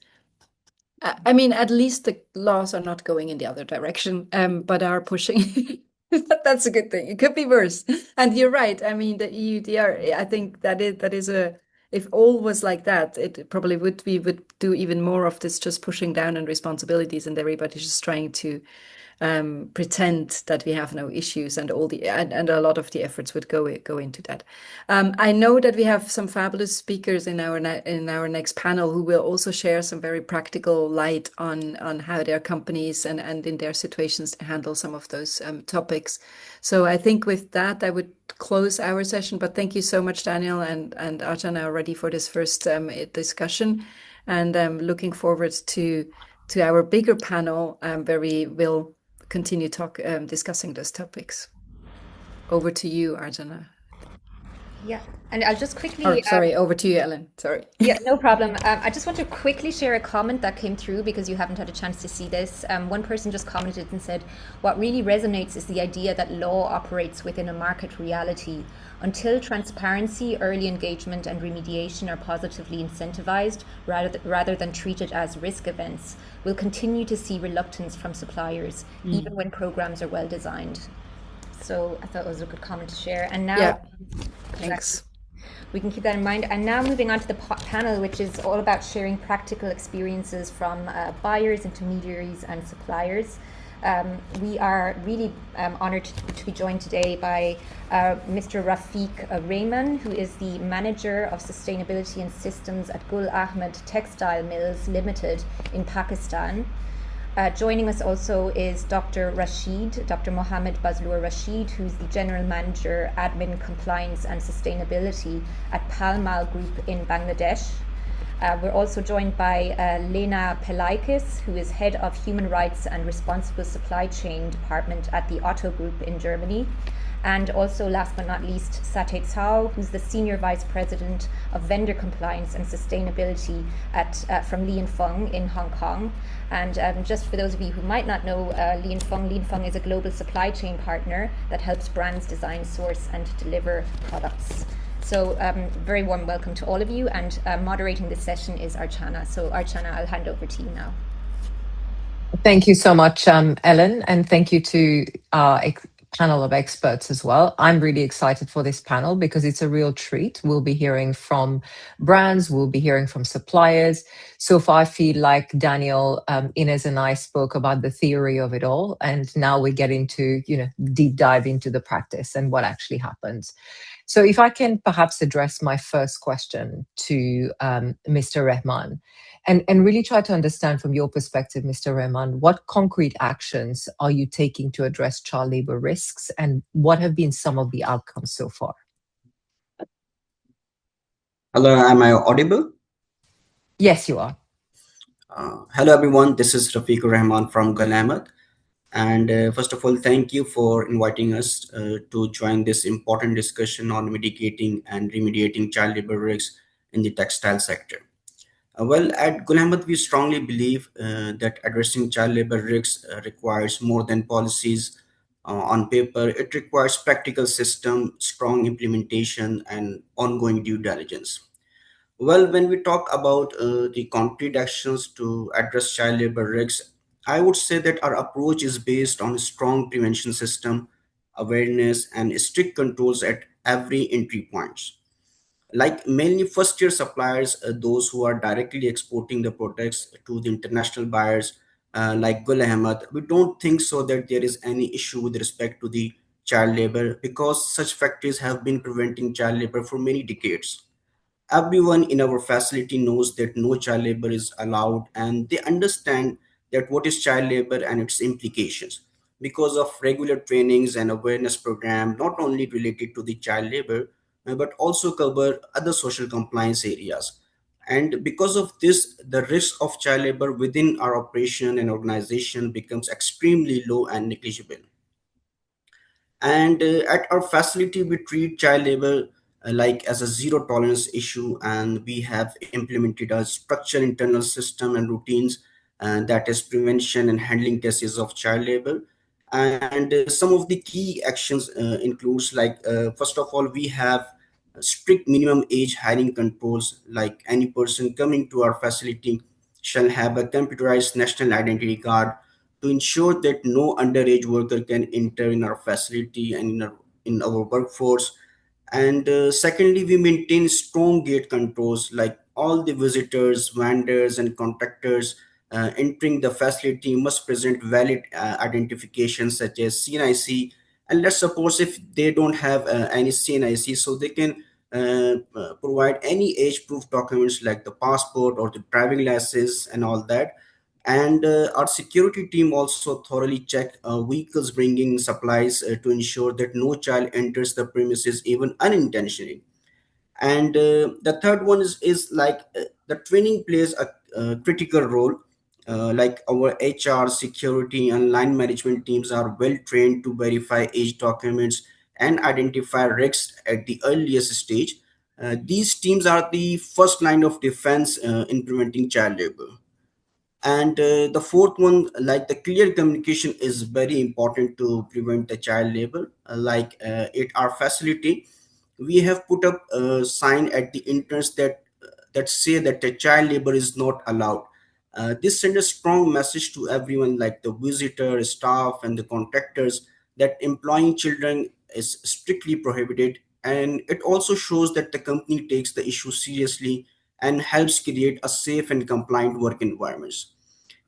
I mean, at least the laws are not going in the other direction, but are pushing. That's a good thing. It could be worse. And you're right. I mean, the EUDR. I think that is a. If all was like that, it probably would do even more of this, just pushing down on responsibilities, and everybody's just trying to pretend that we have no issues, and and a lot of the efforts would go into that. I know that we have some fabulous speakers in our next panel who will also share some very practical light on how their companies and in their situations handle some of those topics. So I think with that I would close our session. But thank you so much, Daniel and Arjana, already for this first discussion, and looking forward to our bigger panel where we will continue discussing those topics. Over to you, Arjana. Yeah, and I'll just quickly... sorry, over to you, Ellen. Sorry. Yeah, no problem. I just want to quickly share a comment that came through because you haven't had a chance to see this. One person just commented and said, what really resonates is the idea that law operates within a market reality. Until transparency, early engagement and remediation are positively incentivized rather than treated as risk events, we'll continue to see reluctance from suppliers, even when programs are well designed. So I thought it was a good comment to share. And now... Yeah, thanks. We can keep that in mind. And now moving on to the panel, which is all about sharing practical experiences from buyers, intermediaries and suppliers. We are really honored to be joined today by Mr. Rafiq Rehman, who is the Manager of Sustainability and Systems at Gul Ahmed Textile Mills Limited in Pakistan. Joining us also is Dr. Mohammed Bazlur Rashid, who's the General Manager, Admin, Compliance and Sustainability at Palmal Group in Bangladesh. We're also joined by Lena Pelaikis, who is Head of Human Rights and Responsible Supply Chain Department at the Otto Group in Germany. And also, last but not least, Satay Cao, who's the Senior Vice President of Vendor Compliance and Sustainability from Li & Fung in Hong Kong. And just for those of you who might not know Li & Fung is a global supply chain partner that helps brands design, source and deliver products. So very warm welcome to all of you, and moderating this session is Archana. So Archana, I'll hand over to you now. Thank you so much, Ellen, and thank you to our panel of experts as well. I'm really excited for this panel because it's a real treat. We'll be hearing from brands, we'll be hearing from suppliers. So far, I feel like Daniel, Ines and I spoke about the theory of it all, and now we get into, deep dive into the practice and what actually happens. So if I can perhaps address my first question to Mr. Rehman, and really try to understand from your perspective, Mr. Rehman, what concrete actions are you taking to address child labor risks, and what have been some of the outcomes so far? Hello, am I audible? Yes, you are. Hello, everyone. This is Rafiq Rehman from Gul Ahmed. And first of all, thank you for inviting us to join this important discussion on mitigating and remediating child labor risks in the textile sector. Well, at Gul Ahmed, we strongly believe that addressing child labor risks requires more than policies on paper. It requires practical system, strong implementation, and ongoing due diligence. Well, when we talk about the concrete actions to address child labor risks, I would say that our approach is based on a strong prevention system, awareness, and strict controls at every entry point. Like mainly first year suppliers, those who are directly exporting the products to the international buyers, like Gul Ahmed, we don't think so that there is any issue with respect to the child labor because such factories have been preventing child labor for many decades. Everyone in our facility knows that no child labor is allowed, and they understand that what is child labor and its implications because of regular trainings and awareness program, not only related to the child labor, but also cover other social compliance areas. And because of this, the risk of child labor within our operation and organization becomes extremely low and negligible. And at our facility, we treat child labor like as a zero tolerance issue, and we have implemented a structured internal system and routines, that is prevention and handling cases of child labor. And some of the key actions includes like first of all, we have strict minimum age hiring controls, like any person coming to our facility shall have a computerized national identity card to ensure that no underage worker can enter in our facility and in our workforce. And secondly, we maintain strong gate controls, like all the visitors, vendors, and contractors entering the facility must present valid identification such as CNIC. And let's suppose if they don't have any CNIC, so they can provide any age proof documents like the passport or the driving license and all that. And our security team also thoroughly check vehicles bringing supplies to ensure that no child enters the premises even unintentionally. And the third one is like the training plays a critical role. Like our HR, security, and line management teams are well trained to verify age documents and identify risks at the earliest stage. These teams are the first line of defense in preventing child labor. And the fourth one, like the clear communication is very important to prevent the child labor. At our facility, we have put up a sign at the entrance that say that the child labor is not allowed. This sends a strong message to everyone, like the visitor, staff, and the contractors, that employing children is strictly prohibited. And it also shows that the company takes the issue seriously and helps create a safe and compliant work environments.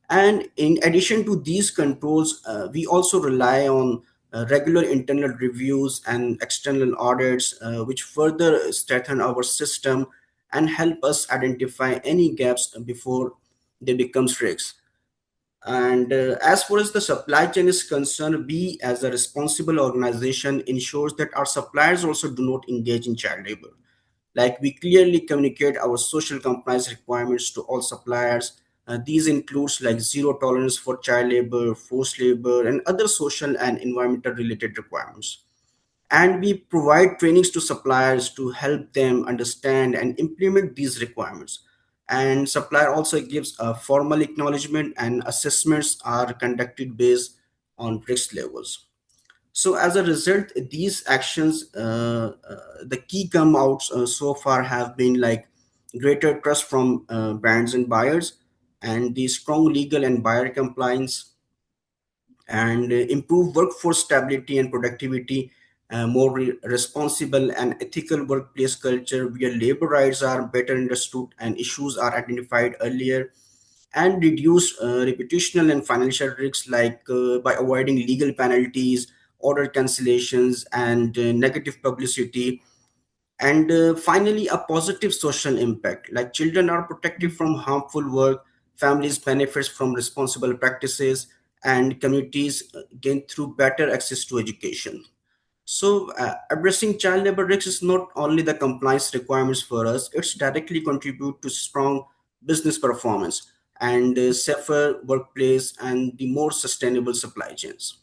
And in addition to these controls, we also rely on regular internal reviews and external audits, which further strengthen our system and help us identify any gaps before they become risks. And as far as the supply chain is concerned, we as a responsible organization ensures that our suppliers also do not engage in child labor. Like we clearly communicate our social compliance requirements to all suppliers. These includes like zero tolerance for child labor, forced labor, and other social and environmental related requirements. And we provide trainings to suppliers to help them understand and implement these requirements. And supplier also gives a formal acknowledgement, and assessments are conducted based on risk levels. So as a result, these actions, the key come outs so far have been like greater trust from brands and buyers, and the strong legal and buyer compliance, and improve workforce stability and productivity, more responsible and ethical workplace culture where labor rights are better understood and issues are identified earlier, and reduce reputational and financial risks, like by avoiding legal penalties, order cancellations, and negative publicity. And finally, a positive social impact, like children are protected from harmful work, families benefits from responsible practices, and communities gain through better access to education. So, addressing child labor risks is not only the compliance requirements for us, it's directly contribute to strong business performance and safer workplace and the more sustainable supply chains.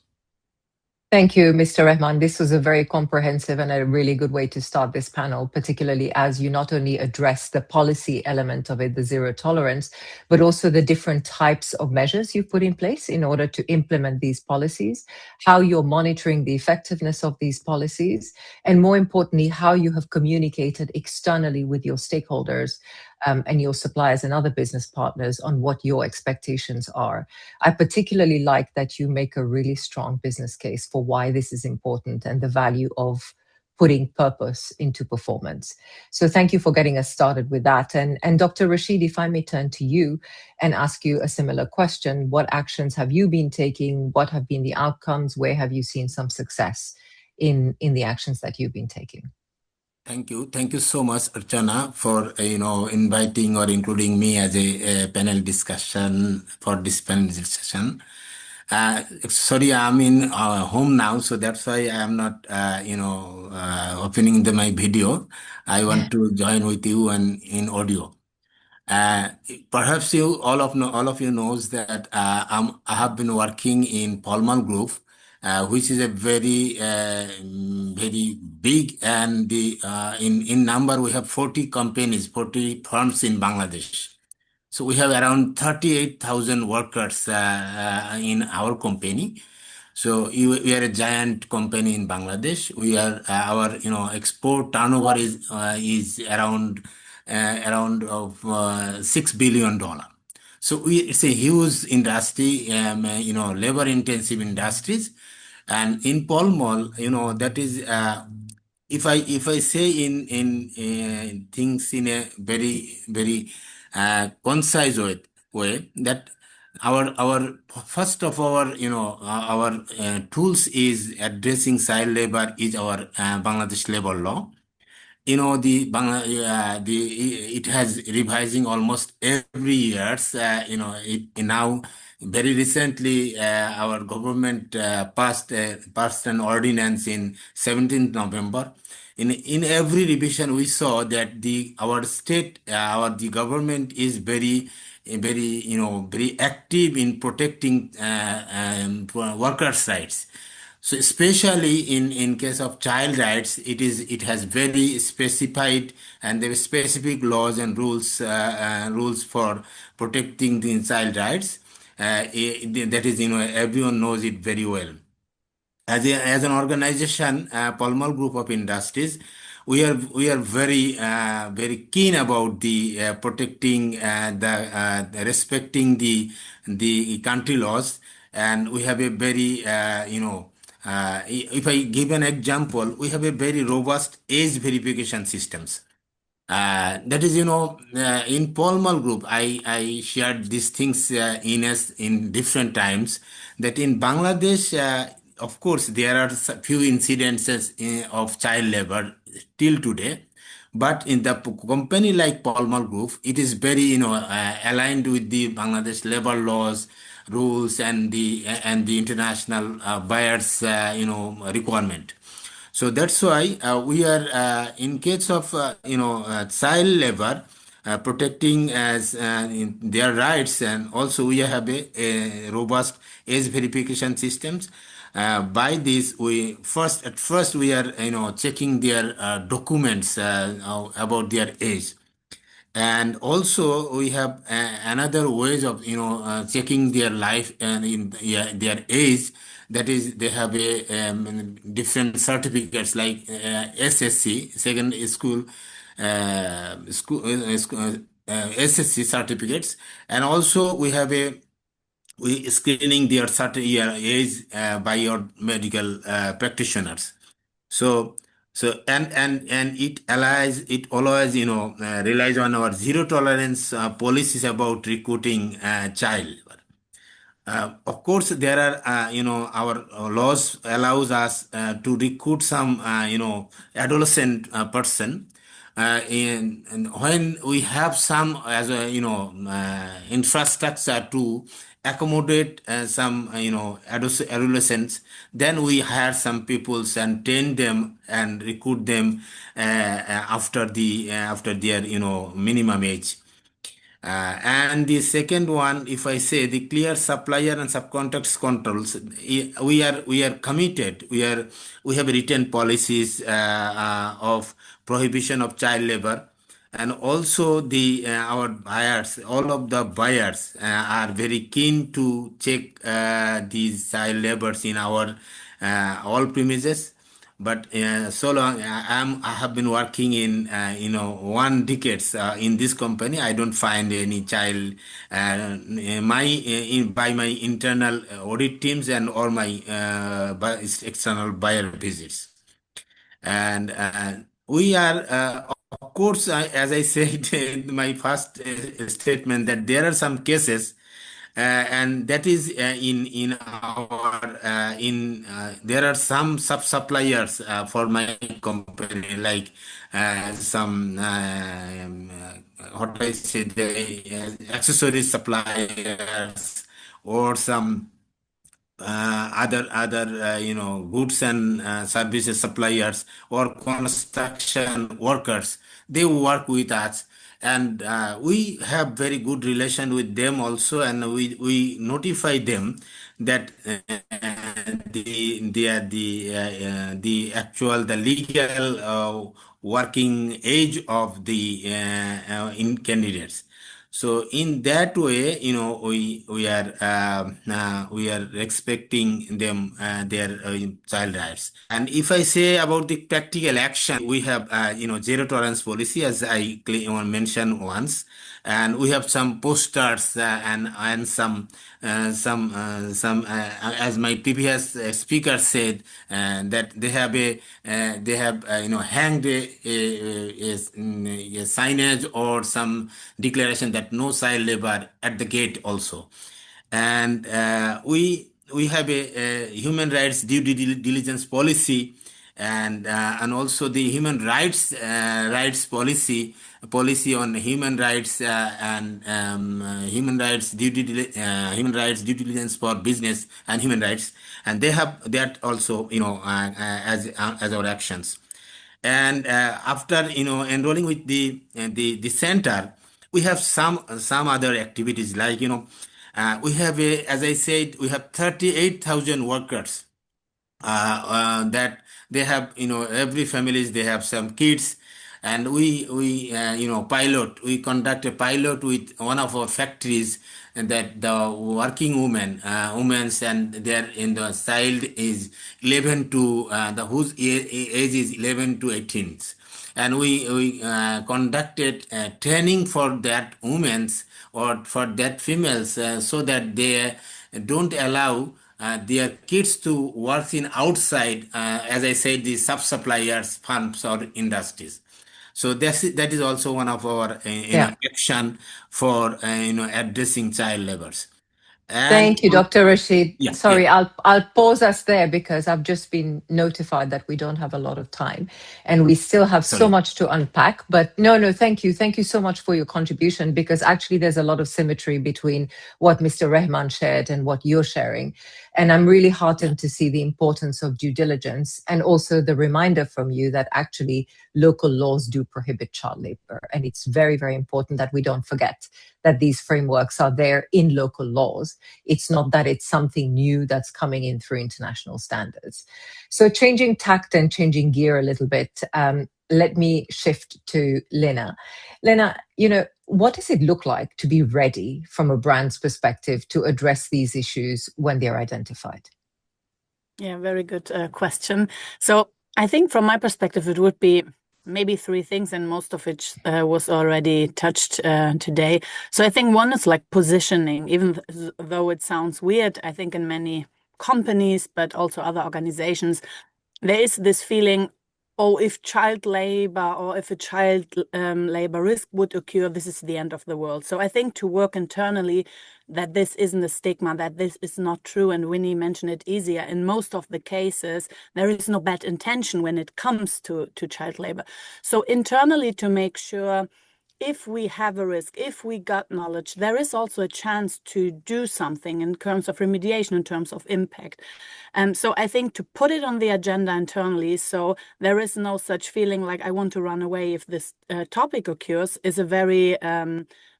Thank you, Mr. Rahman. This was a very comprehensive and a really good way to start this panel, particularly as you not only address the policy element of it, the zero tolerance, but also the different types of measures you've put in place in order to implement these policies, how you're monitoring the effectiveness of these policies, and more importantly, how you have communicated externally with your stakeholders and your suppliers and other business partners on what your expectations are. I particularly like that you make a really strong business case for why this is important and the value of putting purpose into performance. So thank you for getting us started with that. And Dr. Rashid, if I may turn to you and ask you a similar question, what actions have you been taking? What have been the outcomes? Where have you seen some success in the actions that you've been taking? Thank you. Thank you so much, Archana, for inviting or including me as a panel discussion for this panel discussion. Sorry, I'm in home now, so that's why I'm not, opening my video. I want to join with you and in audio. Uh, Perhaps all of you knows that I have been working in Palman Group, which is a very big, and in number we have 40 companies, 40 firms in Bangladesh. So we have around 38,000 workers in our company. So we are a giant company in Bangladesh. We are our export turnover is around of $6 billion. So it's a huge industry, labor intensive industries, and in Pall Mall, that is. If I say in things in a very concise way that our first of our tools is addressing child labor is our Bangladesh labor law. It has revising almost every years. It now very recently our government passed an ordinance in 17th November. In every revision we saw that our state the government is very active in protecting workers' rights. So especially in case of child rights, it has very specified, and there are specific laws and rules for protecting the child rights. That is, everyone knows it very well. As an organization, Palmal Group of Industries, we are very keen about the protecting the respecting the country laws, and we have a very if I give an example, we have a very robust age verification systems. That is, in Palmal Group, I shared these things in different times. That in Bangladesh, of course, there are few incidences of child labor till today. But in the company like Palmal Group, it is very, aligned with the Bangladesh labor laws, rules, and the international buyers, requirement. So that's why we are, in case of child labor, protecting as in their rights, and also we have a robust age verification systems. By this, at first we are checking their documents about their age. And also we have another ways of checking their life and in their age. That is, they have a different certificates like SSC, second SSC certificates, and also we screening their age by your medical practitioners. So, and it always relies on our zero tolerance policies about recruiting child labor. Of course, there are our laws allows us to recruit some adolescent person. And when we have some as a infrastructure to accommodate some adolescents, then we hire some peoples and train them and recruit them after their minimum age. And the second one, if I say the clear supplier and subcontracts controls, we are committed. We have written policies of prohibition of child labor, and also our buyers, all of the buyers are very keen to check these child labors in our all premises. But so long I have been working in 1 decade in this company, I don't find any child by my internal audit teams and or my external buyer visits. And we are, of course, as I said in my first statement, that there are some cases, and that is in our there are some sub suppliers for my company, like some what I say, the accessory suppliers, or some other goods and services suppliers or construction workers. They work with us, and we have very good relation with them also, and we notify them that the legal working age of the in candidates. So in that way, we are respecting them their child rights. And if I say about the practical action, we have zero tolerance policy, as I mentioned once, and we have some posters and some as my previous speaker said, that they have hanged a signage or some declaration that no child labor at the gate also. And we have a human rights due diligence policy, and also the human rights policy on human rights and human rights human rights due diligence for business and human rights, and they have that also as our actions. And after enrolling with the center, we have some other activities, like we have as I said, we have 38,000 workers that they have, every families, they have some kids, and we conduct a pilot with one of our factories, and that the working women's, and they're in the child is 11 to the whose age is 11 to 18, and we conducted training for that women's or for that females, so that they don't allow their kids to work in outside, as I said, the sub-suppliers, firms or industries. So that is also one of our action for addressing child labors. And Thank you, Dr. Rashid. yeah, Sorry, I'll pause us there because I've just been notified that we don't have a lot of time and we still have so much to unpack. But no, thank you. Thank you so much for your contribution, because actually there's a lot of symmetry between what Mr. Rehman shared and what you're sharing. And I'm really heartened to see the importance of due diligence, and also the reminder from you that actually local laws do prohibit child labor. And it's very, very important that we don't forget that these frameworks are there in local laws. It's not that it's something new that's coming in through international standards. So changing tact and changing gear a little bit, let me shift to Lena. Lena, what does it look like to be ready from a brand's perspective to address these issues when they're identified? Yeah, very good question. So I think from my perspective, it would be maybe three things, and most of it was already touched today. So I think one is like positioning, even though it sounds weird, I think in many companies, but also other organizations, there is this feeling, oh, if child labor or if a child labor risk would occur, this is the end of the world. So I think to work internally that this isn't a stigma, that this is not true. And Winnie mentioned it easier. In most of the cases, there is no bad intention when it comes to child labor. So internally, to make sure if we have a risk, if we got knowledge, there is also a chance to do something in terms of remediation, in terms of impact. So I think to put it on the agenda internally, so there is no such feeling like I want to run away if this topic occurs, is a very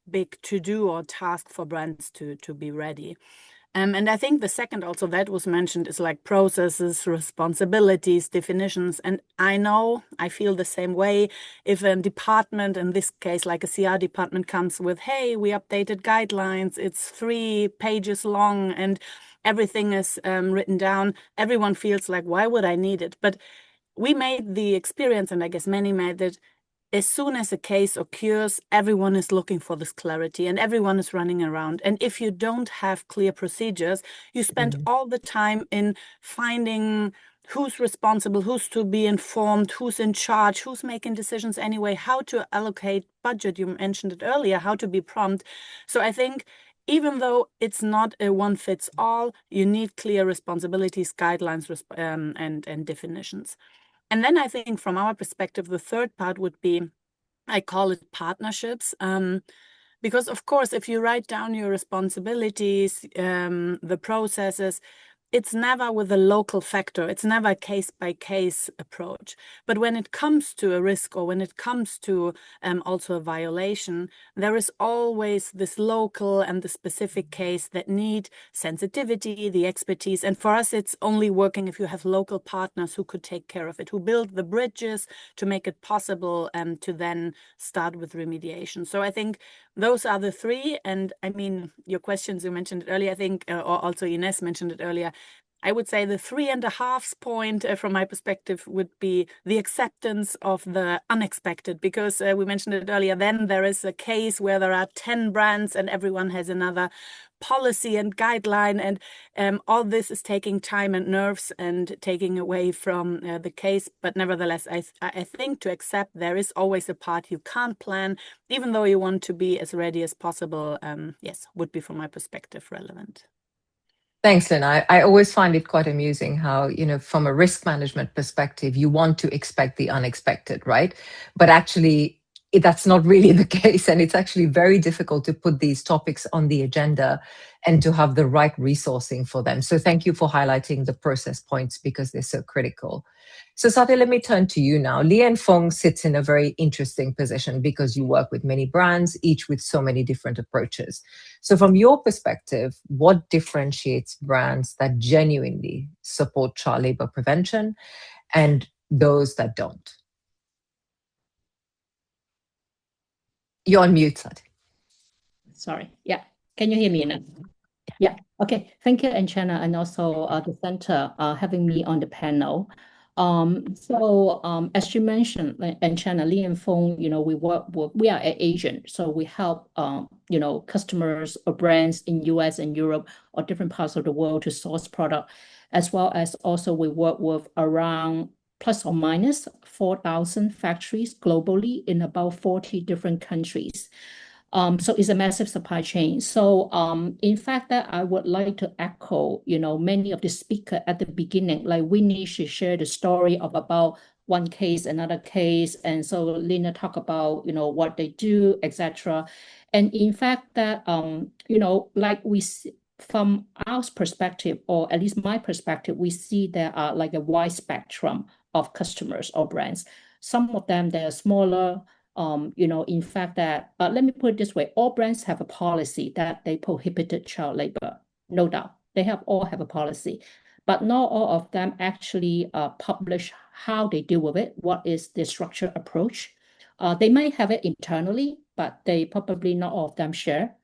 big to-do or task for brands to be ready. And I think the second also that was mentioned is like processes, responsibilities, definitions. And I feel the same way. If a department, in this case, like a CR department comes with, hey, we updated guidelines, it's 3 pages long and everything is written down, everyone feels like, why would I need it? But we made the experience, and I guess many made it, as soon as a case occurs, everyone is looking for this clarity and everyone is running around. And if you don't have clear procedures, you spend all the time in finding who's responsible, who's to be informed, who's in charge, who's making decisions anyway, how to allocate budget. You mentioned it earlier, how to be prompt. So I think even though it's not a one fits all, you need clear responsibilities, guidelines, and definitions. And then I think from our perspective, the third part would be, I call it partnerships. Because of course, if you write down your responsibilities, the processes, it's never with a local factor. It's never a case-by-case approach. But when it comes to a risk, or when it comes to also a violation, there is always this local and the specific case that need sensitivity, the expertise. And for us, it's only working if you have local partners who could take care of it, who build the bridges to make it possible to then start with remediation. So I think those are the three. And I mean, your questions, you mentioned it earlier, I think, or also Ines mentioned it earlier. I would say the 3.5 point from my perspective would be the acceptance of the unexpected, because we mentioned it earlier, then there is a case where there are 10 brands and everyone has another policy and guideline, and all this is taking time and nerves and taking away from the case. But nevertheless, I think to accept there is always a part you can't plan, even though you want to be as ready as possible, yes, would be from my perspective relevant. Thanks, Lynn. I always find it quite amusing how, from a risk management perspective, you want to expect the unexpected, right? But actually, that's not really the case. And it's actually very difficult to put these topics on the agenda and to have the right resourcing for them. So thank you for highlighting the process points, because they're so critical. So Satya, let me turn to you now. Li and Feng sits in a very interesting position because you work with many brands, each with so many different approaches. So from your perspective, what differentiates brands that genuinely support child labor prevention and those that don't? You're on mute, Satya. Sorry. Yeah. Can you hear me now? Yeah. Okay. Thank you, Anchana, and also the center having me on the panel. As you mentioned, Anchana, Li and Feng, we are an agent, so we help customers or brands in US and Europe or different parts of the world to source product, as well as also we work with around plus or minus 4,000 factories globally in about 40 different countries. So it's a massive supply chain. So in fact, that I would like to echo, many of the speakers at the beginning, like Winnie, she shared the story of about one case, another case. And so Lina talked about, what they do, etc. And in fact, that, like we see, from our perspective, or at least my perspective, we see there are like a wide spectrum of customers or brands. Some of them, they're smaller. In fact, that let me put it this way: all brands have a policy that they prohibited child labor, no doubt. They all have a policy, but not all of them actually publish how they deal with it. What is the structured approach? They might have it internally, but they probably not all of them share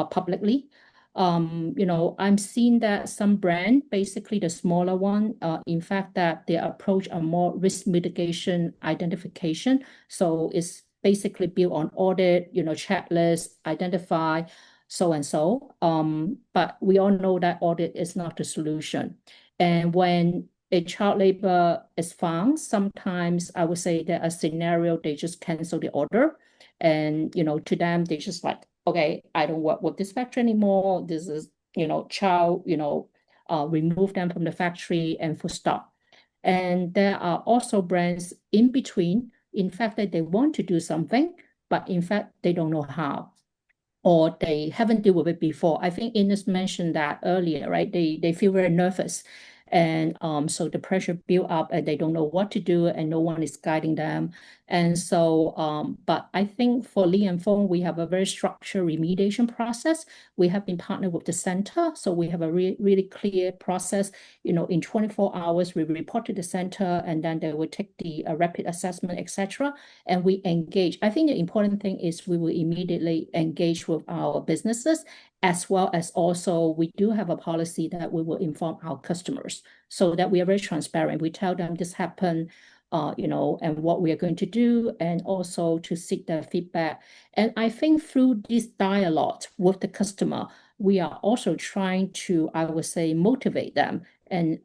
publicly. I'm seeing that some brand, basically the smaller one, in fact, that their approach are more risk mitigation identification. So it's basically built on audit, checklist, identify, so and so. But we all know that audit is not the solution. And when a child labor is found, sometimes I would say that a scenario, they just cancel the order. And, to them, they just like, okay, I don't work with this factory anymore. This is, child, remove them from the factory and full stop. And there are also brands in between, in fact, that they want to do something, but in fact, they don't know how, or they haven't dealt with it before. I think Ines mentioned that earlier, right? They feel very nervous. And so the pressure built up and they don't know what to do and no one is guiding them. And so, but I think for Li and Feng, we have a very structured remediation process. We have been partnered with the center. So we have a really clear process. In 24 hours, we report to the center and then they will take the rapid assessment, etc. And we engage. I think the important thing is we will immediately engage with our businesses, as well as also we do have a policy that we will inform our customers so that we are very transparent. We tell them this happened, and what we are going to do, and also to seek their feedback. And I think through this dialogue with the customer, we are also trying to, I would say, motivate them. And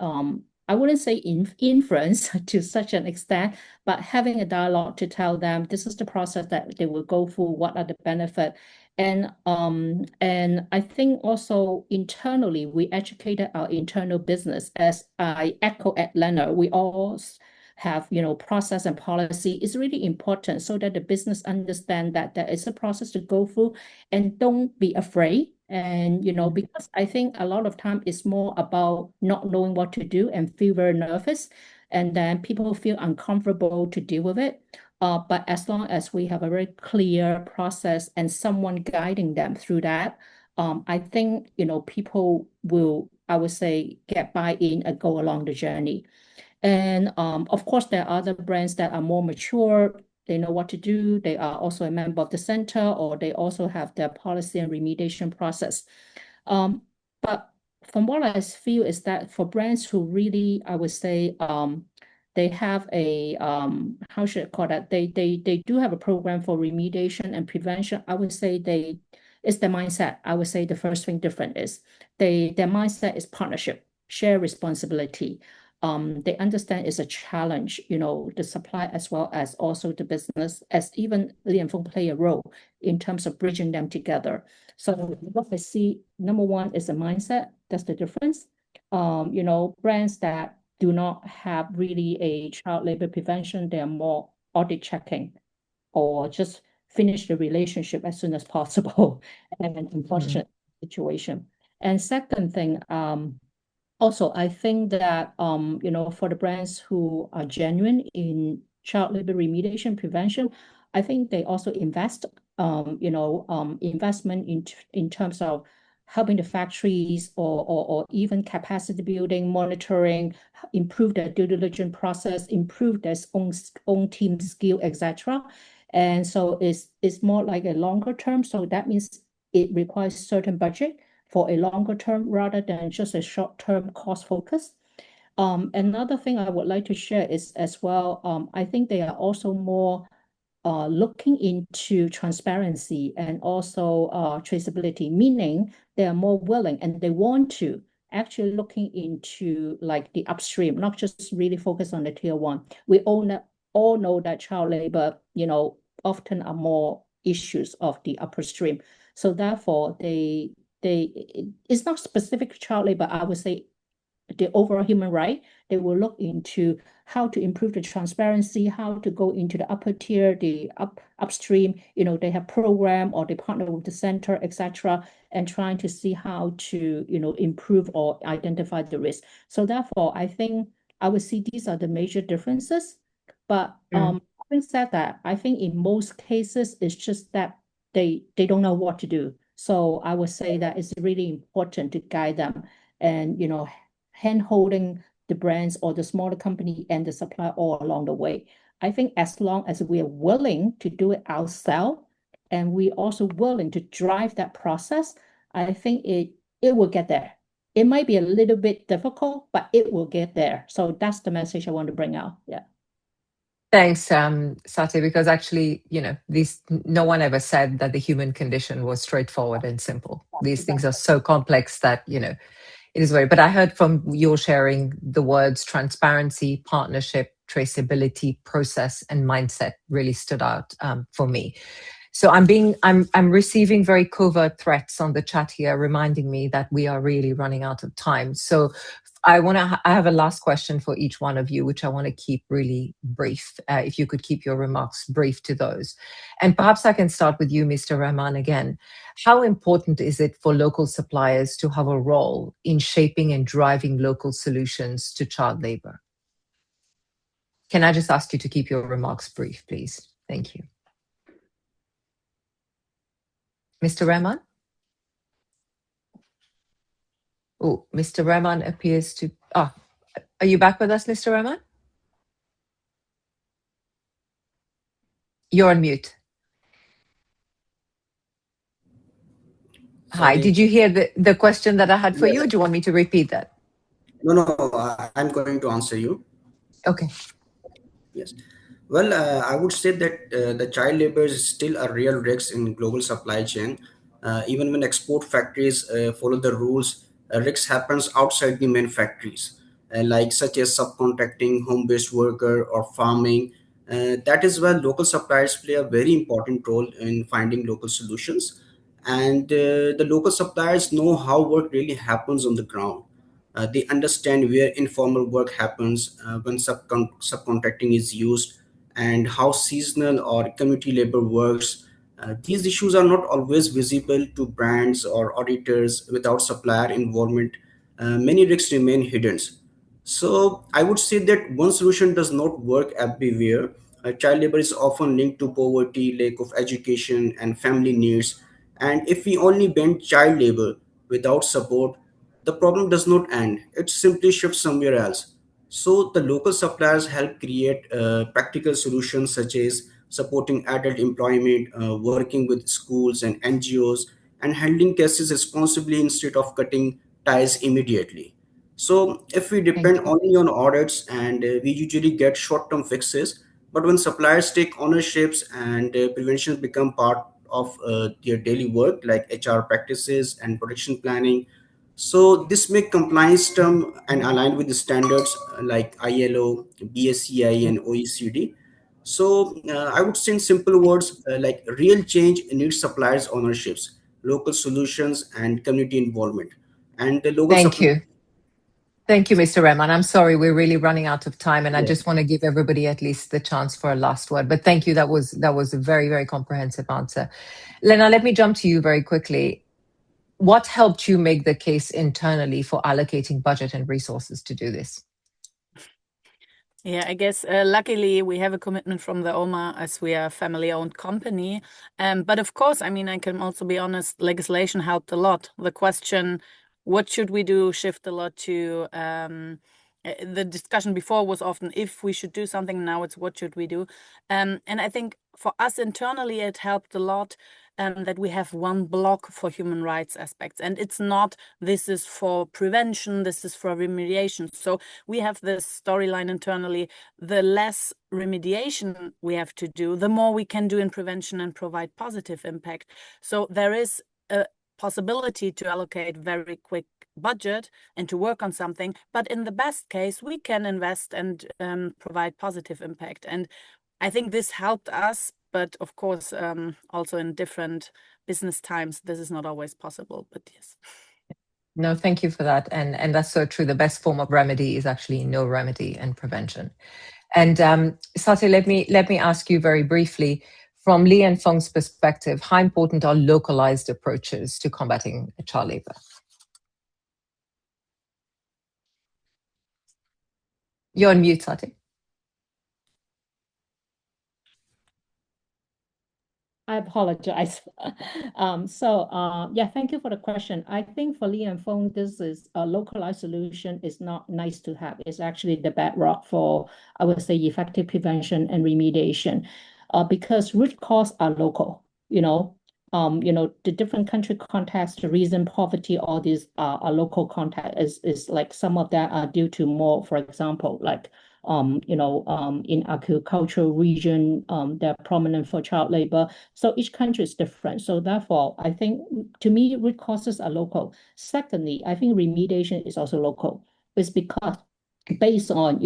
I wouldn't say influence to such an extent, but having a dialogue to tell them this is the process that they will go through, what are the benefits. And I think also internally, we educated our internal business. As I echo at Leonard, we all have, process and policy is really important so that the business understand that there is a process to go through, and don't be afraid And, because I think a lot of time it's more about not knowing what to do and feel very nervous, and then people feel uncomfortable to deal with it. But as long as we have a very clear process and someone guiding them through that, I think, people will, I would say, get buy-in and go along the journey. And of course, there are other brands that are more mature. They know what to do. They are also a member of the center, or they also have their policy and remediation process. But from what I feel is that for brands who really, I would say, they have a how should I call that? They do have a program for remediation and prevention. I would say it's their mindset. I would say the first thing different is their mindset is partnership, share responsibility. They understand it's a challenge, the supply as well as also the business, as even Li and Feng play a role in terms of bridging them together. So what I see, number one is the mindset. That's the difference. Brands that do not have really a child labor prevention, they're more audit checking or just finish the relationship as soon as possible. And an unfortunate situation. And second thing, also, I think that for the brands who are genuine in child labor remediation prevention, I think they also invest, investment in terms of helping the factories or even capacity building, monitoring, improve their due diligence process, improve their own team skill, etc. And so it's more like a longer term. So that means it requires certain budget for a longer term rather than just a short-term cost focus. Another thing I would like to share is as well, I think they are also more looking into transparency and also traceability, meaning they are more willing and they want to actually looking into like the upstream, not just really focus on the tier one. We all know that child labor, often are more issues of the upstream. So therefore, it's not specific to child labor, I would say the overall human right. They will look into how to improve the transparency, how to go into the upper tier, the upstream, they have program or they partner with the center, etc., and trying to see how to, improve or identify the risk. So therefore, I think I would see these are the major differences. But having said that, I think in most cases, it's just that they don't know what to do. So I would say that it's really important to guide them and, hand holding the brands or the smaller company and the supplier all along the way. I think as long as we are willing to do it ourselves and we also willing to drive that process, I think it will get there. It might be a little bit difficult, but it will get there. So that's the message I want to bring out. Yeah. Thanks, Sati, because actually, no one ever said that the human condition was straightforward and simple. These things are so complex that, it is very, but I heard from your sharing the words transparency, partnership, traceability, process, and mindset really stood out for me. So I'm receiving very covert threats on the chat here, reminding me that we are really running out of time. So I have a last question for each one of you, which I want to keep really brief. If you could keep your remarks brief to those. And perhaps I can start with you, Mr. Rahman, again. How important is it for local suppliers to have a role in shaping and driving local solutions to child labor? Can I just ask you to keep your remarks brief, please? Thank you. Mr. Rahman? Oh, Mr. Rahman appears to... are you back with us, Mr. Rahman? You're on mute. Sorry. Hi, did you hear the question that I had for you, or do you want me to repeat that? No, I'm going to answer you. Okay. Yes. Well, I would say that the child labor is still a real risk in global supply chain. Even when export factories follow the rules, risk happens outside the main factories, like such as subcontracting, home-based worker, or farming. That is why local suppliers play a very important role in finding local solutions. And the local suppliers know how work really happens on the ground. They understand where informal work happens, when subcontracting is used, and how seasonal or community labor works. These issues are not always visible to brands or auditors. Without supplier involvement, many risks remain hidden. So I would say that one solution does not work everywhere. Child labor is often linked to poverty, lack of education, and family needs. And if we only ban child labor without support, the problem does not end. It simply shifts somewhere else. So the local suppliers help create practical solutions such as supporting adult employment, working with schools and NGOs, and handling cases responsibly instead of cutting ties immediately. So if we Thank depend you. only on audits, and we usually get short-term fixes, but when suppliers take ownerships and preventions become part of their daily work, like HR practices and protection planning, so this make compliance term and aligned with the standards like ILO, BSCI, and OECD. So I would say in simple words, like real change needs suppliers ownerships, local solutions, and community involvement. And the local Thank supply. you. Thank you, Mr. Rahman. I'm sorry, we're really running out of time, and I Yeah. just want to give everybody at least the chance for a last word. But thank you. That was a very, very comprehensive answer. Lena, let me jump to you very quickly. What helped you make the case internally for allocating budget and resources to do this? Yeah, I guess luckily we have a commitment from the OMA as we are a family-owned company. But of course, I mean, I can also be honest, legislation helped a lot. The question, what should we do, shift a lot to the discussion before was often if we should do something, now it's what should we do. And I think for us internally, it helped a lot that we have one block for human rights aspects. And it's not, this is for prevention, this is for remediation. So we have this storyline internally, the less remediation we have to do, the more we can do in prevention and provide positive impact. So there is a possibility to allocate very quick budget and to work on something, but in the best case, we can invest and provide positive impact. And I think this helped us, but of course, also in different business times, this is not always possible, but yes. No, thank you for that. And that's so true. The best form of remedy is actually no remedy and prevention. And Satya, let me ask you very briefly, from Li and Feng's perspective, how important are localized approaches to combating child labor? You're on mute, Satya. I apologize. Yeah, thank you for the question. I think for Li and Feng, this is a localized solution is not nice to have. It's actually the bedrock for, I would say, effective prevention and remediation, because root cause are local. The different country context, the reason poverty, all these are local context. Is like some of that are due to more, for example, like in agricultural region, they're prominent for child labor. So each country is different. So therefore, I think to me, root causes are local. Secondly, I think remediation is also local. It's because based on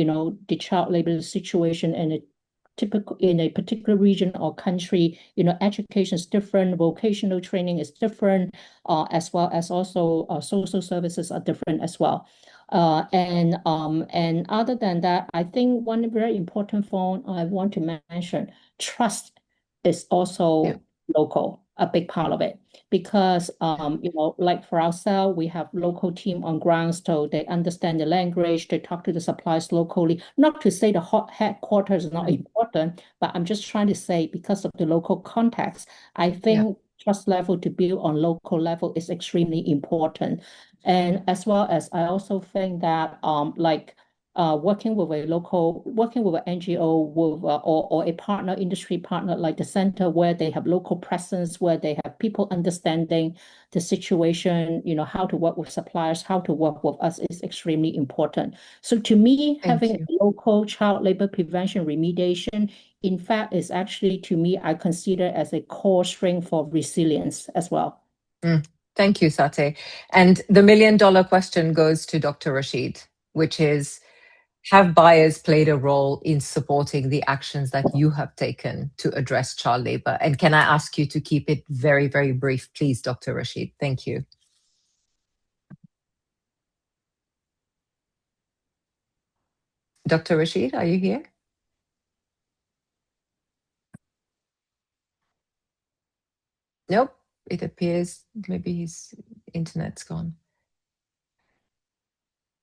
the child labor situation and in a particular region or country, education is different, vocational training is different, as well as also social services are different as well. And other than that, I think one very important point I want to mention, trust is also local, a big part of it. Because like for ourselves, we have local team on ground, so they understand the language, they talk to the suppliers locally. Not to say the headquarters is not important, but I'm just trying to say because of the local context, I think trust level to build on local level is extremely important. And as well as I also think that working with an NGO with or a partner, industry partner like the center where they have local presence, where they have people understanding the situation, how to work with suppliers, how to work with us is extremely important. So to me, having local child labor prevention remediation, in fact, is actually to me, I consider as a core strength for resilience as well. Thank you, Satya. And the $1 million question goes to Dr. Rashid, which is, have buyers played a role in supporting the actions that you have taken to address child labor? And can I ask you to keep it very, very brief, please, Dr. Rashid? Thank you. Dr. Rashid, are you here? Nope, it appears maybe his internet's gone.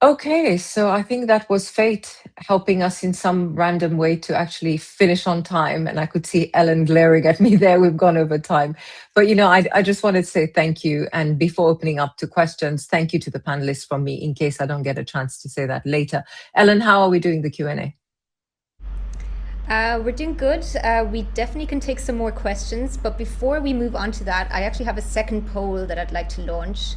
Okay, so I think that was fate helping us in some random way to actually finish on time. And I could see Ellen glaring at me there. We've gone over time. But, I just wanted to say thank you. And before opening up to questions, thank you to the panelists from me in case I don't get a chance to say that later. Ellen, how are we doing the Q&A? We're doing good. We definitely can take some more questions. But before we move on to that, I actually have a second poll that I'd like to launch.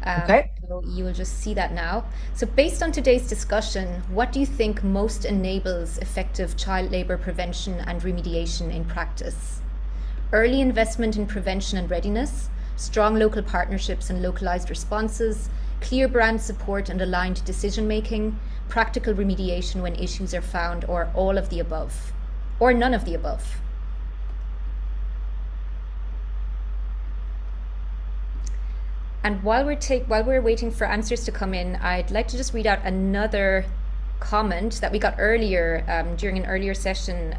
Okay. So you will just see that now. So based on today's discussion, what do you think most enables effective child labour prevention and remediation in practice? Early investment in prevention and readiness, strong local partnerships and localised responses, clear brand support and aligned decision making, practical remediation when issues are found, or all of the above, or none of the above. And while we're waiting for answers to come in, I'd like to just read out another comment that we got earlier during an earlier session,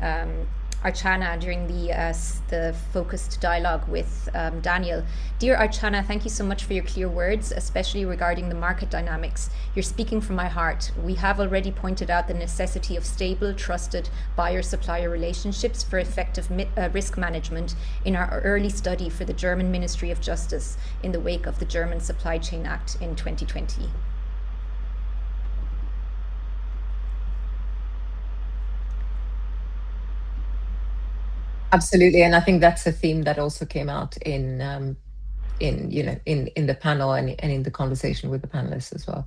Archana, during the focused dialogue with Daniel. Dear Archana, thank you so much for your clear words, especially regarding the market dynamics. You're speaking from my heart. We have already pointed out the necessity of stable, trusted buyer-supplier relationships for effective risk management in our early study for the German Ministry of Justice in the wake of the German Supply Chain Act in 2020. Absolutely, and I think that's a theme that also came out in the panel and in the conversation with the panelists as well.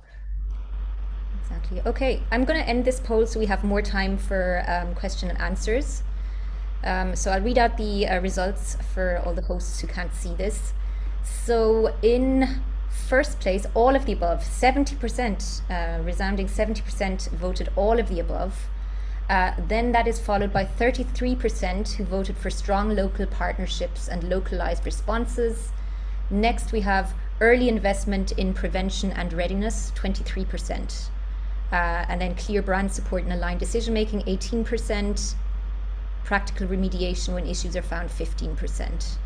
Exactly. Okay, I'm going to end this poll so we have more time for question and answers. So I'll read out the results for all the hosts who can't see this. So in first place, all of the above, 70%, resounding 70% voted all of the above. Then that is followed by 33% who voted for strong local partnerships and localized responses. Next, we have early investment in prevention and readiness, 23%. And then clear brand support and aligned decision-making, 18%. Practical remediation when issues are found, 15%.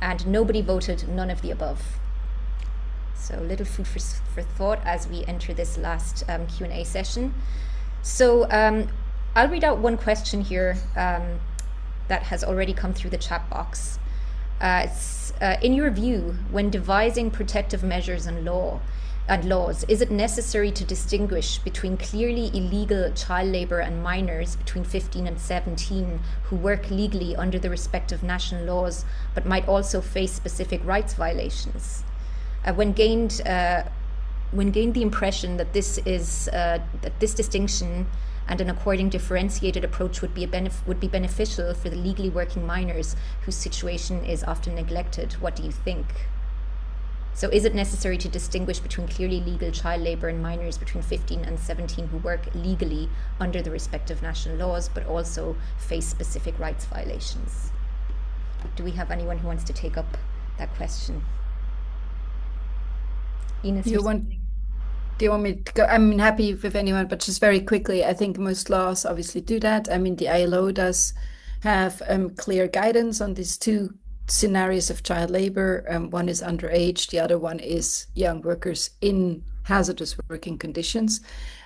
And nobody voted none of the above. So little food for thought as we enter this last Q&A session. So I'll read out one question here that has already come through the chat box. It's, in your view, when devising protective measures and laws, is it necessary to distinguish between clearly illegal child labour and minors between 15 and 17 who work legally under the respective national laws but might also face specific rights violations? When gained the impression that this distinction and an according differentiated approach would be beneficial for the legally working minors whose situation is often neglected. What do you think? So is it necessary to distinguish between clearly legal child labour and minors between 15 and 17 who work legally under the respective national laws but also face specific rights violations? Do we have anyone who wants to take up that question? Ines, Do you want me to go? I'm happy with anyone, but just very quickly, I think most laws obviously do that. I mean, the ILO does have clear guidance on these two scenarios of child labor. One is underage, the other one is young workers in hazardous working conditions.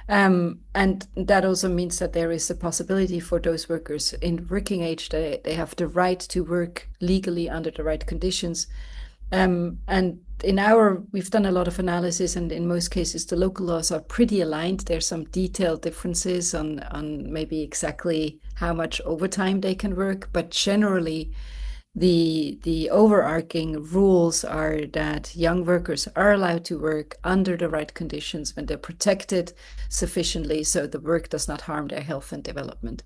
And that also means that there is a possibility for those workers in working age that they have the right to work legally under the right conditions. And we've done a lot of analysis, and in most cases, the local laws are pretty aligned. There's some detailed differences on maybe exactly how much overtime they can work, but generally, the overarching rules are that young workers are allowed to work under the right conditions when they're protected sufficiently so the work does not harm their health and development.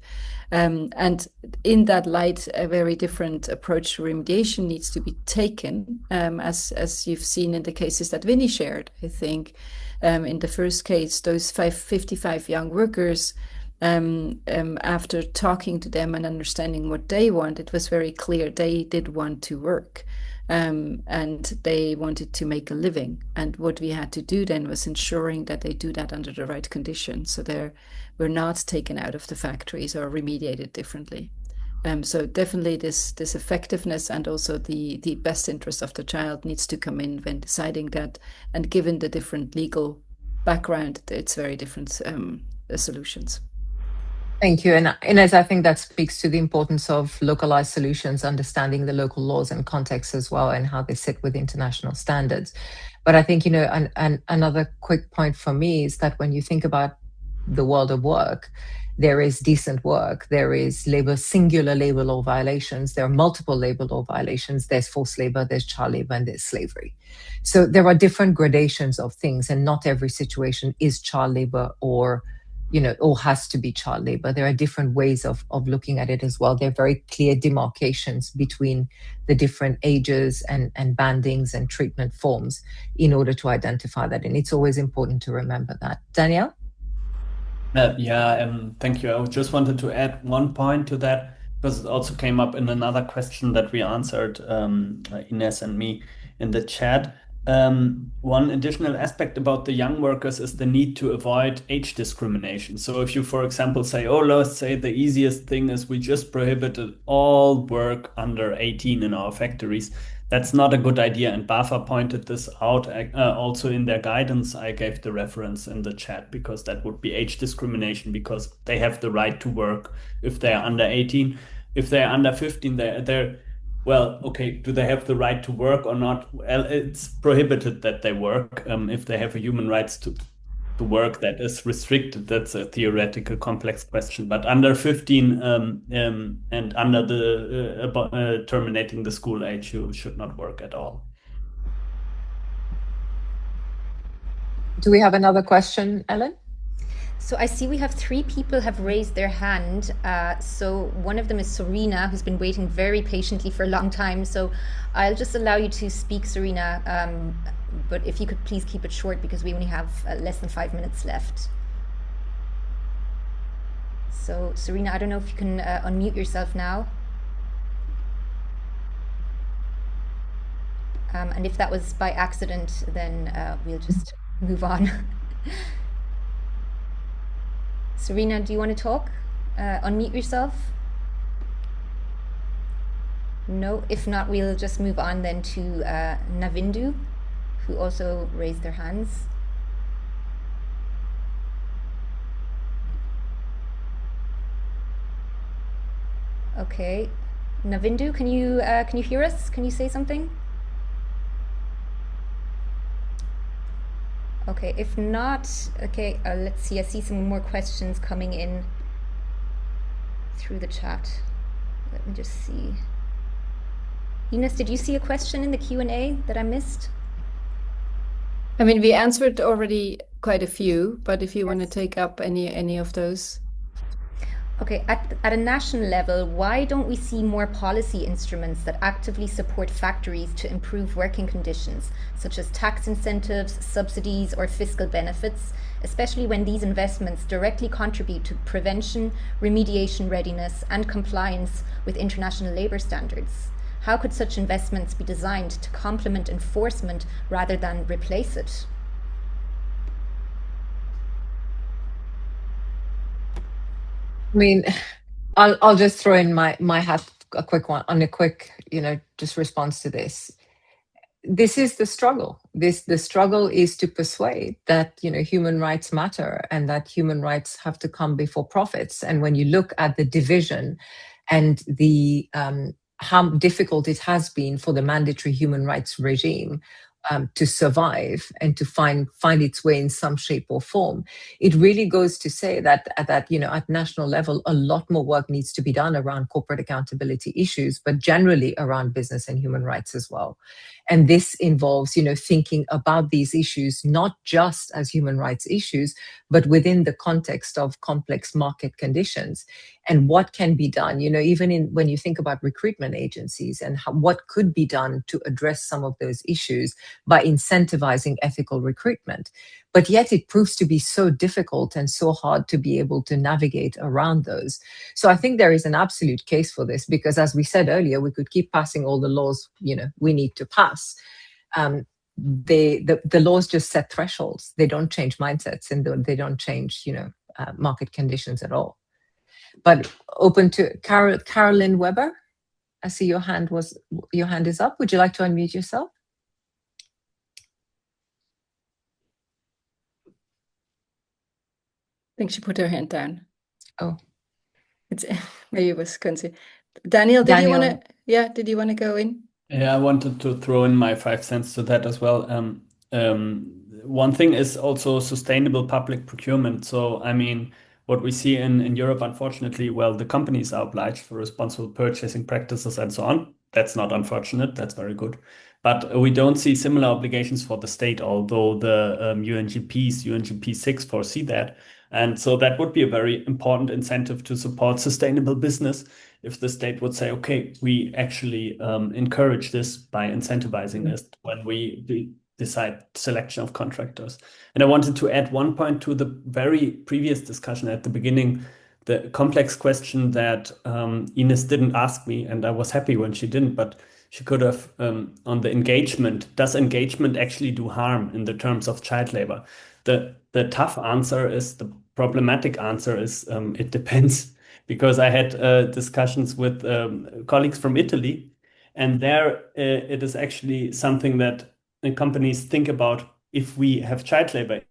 And in that light, a very different approach to remediation needs to be taken, as you've seen in the cases that Vinny shared. I think in the first case, those 55 young workers, after talking to them and understanding what they want, it was very clear they did want to work, and they wanted to make a living. And what we had to do then was ensuring that they do that under the right conditions, so they were not taken out of the factories or remediated differently. So definitely this effectiveness and also the best interest of the child needs to come in when deciding that. And given the different legal background, it's very different solutions. Thank you. And Inez, I think that speaks to the importance of localized solutions, understanding the local laws and context as well, and how they sit with international standards. But I think, another quick point for me is that when you think about the world of work, there is decent work, there is singular labor law violations, there are multiple labor law violations, there's forced labor, there's child labor, and there's slavery. So there are different gradations of things, and not every situation is child labor or has to be child labor. There are different ways of looking at it as well. There are very clear demarcations between the different ages and bandings and treatment forms in order to identify that. And it's always important to remember that. Danielle? Thank you. I just wanted to add one point to that, because it also came up in another question that we answered, Ines and me, in the chat. One additional aspect about the young workers is the need to avoid age discrimination. So if you, for example, say, let's say the easiest thing is we just prohibited all work under 18 in our factories, that's not a good idea. And BAFA pointed this out also in their guidance. I gave the reference in the chat, because that would be age discrimination, because they have the right to work if they're under 18. If they're under 15, they're well, okay, do they have the right to work or not? Well, it's prohibited that they work. If they have a human rights to work that is restricted, that's a theoretical complex question. But under 15 and under the terminating the school age, you should not work at all. Do we have another question, Ellen? So I see we have 3 people have raised their hand. So one of them is Serena, who's been waiting very patiently for a long time. So I'll just allow you to speak, Serena. But if you could please keep it short, because we only have less than 5 minutes left. So Serena, I don't know if you can unmute yourself now. And if that was by accident, then we'll just move on. Serena, do you want to talk? Unmute yourself. No, if not, we'll just move on then to Navindu, who also raised their hands. Okay, Navindu, can you hear us? Can you say something? Okay, if not, okay, let's see. I see some more questions coming in through the chat. Let me just see. Ines, did you see a question in the Q&A that I missed? I mean, we answered already quite a few, but if you want to take up any of those. Okay, at a national level, why don't we see more policy instruments that actively support factories to improve working conditions, such as tax incentives, subsidies, or fiscal benefits, especially when these investments directly contribute to prevention, remediation readiness, and compliance with international labour standards? How could such investments be designed to complement enforcement rather than replace it? I mean, I'll just throw in my hat a quick just response to this. This is the struggle. The struggle is to persuade that human rights matter and that human rights have to come before profits. And when you look at the division and the how difficult it has been for the mandatory human rights regime to survive and to find its way in some shape or form, it really goes to say that at national level, a lot more work needs to be done around corporate accountability issues, but generally around business and human rights as well. And this involves, thinking about these issues not just as human rights issues, but within the context of complex market conditions and what can be done. Even when you think about recruitment agencies and what could be done to address some of those issues by incentivizing ethical recruitment. But yet it proves to be so difficult and so hard to be able to navigate around those. So I think there is an absolute case for this, because as we said earlier, we could keep passing all the laws we need to pass. The laws just set thresholds. They don't change mindsets, and they don't change market conditions at all. But open to Carolyn Weber. I see your hand is up. Would you like to unmute yourself? I think she put her hand down. Oh, Maybe it was Quincy. Daniel, did you want to? Yeah, did you want to go in? Yeah, I wanted to throw in my 5 cents to that as well. One thing is also sustainable public procurement. So, I mean, what we see in Europe, unfortunately, well, the companies are obliged for responsible purchasing practices and so on. That's not unfortunate. That's very good. But we don't see similar obligations for the state, although the UNGP 6 foresee that. And so that would be a very important incentive to support sustainable business if the state would say, okay, we actually encourage this by incentivizing this when we decide selection of contractors. And I wanted to add one point to the very previous discussion at the beginning, the complex question that Ines didn't ask me, and I was happy when she didn't, but she could have on the engagement. Does engagement actually do harm in the terms of child labor? The tough answer is, the problematic answer is, it depends. Because I had discussions with colleagues from Italy, and there it is actually something that companies think about. If we have child labor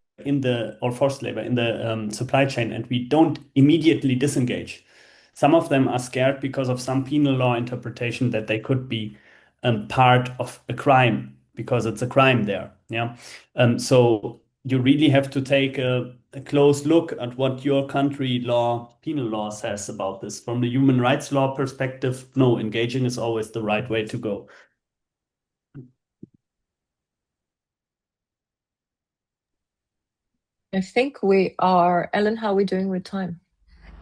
or forced labor in the supply chain and we don't immediately disengage, some of them are scared because of some penal law interpretation that they could be part of a crime because it's a crime there. Yeah. So you really have to take a close look at what your country penal law says about this. From the human rights law perspective, no, engaging is always the right way to go. I think we are. Ellen, how are we doing with time?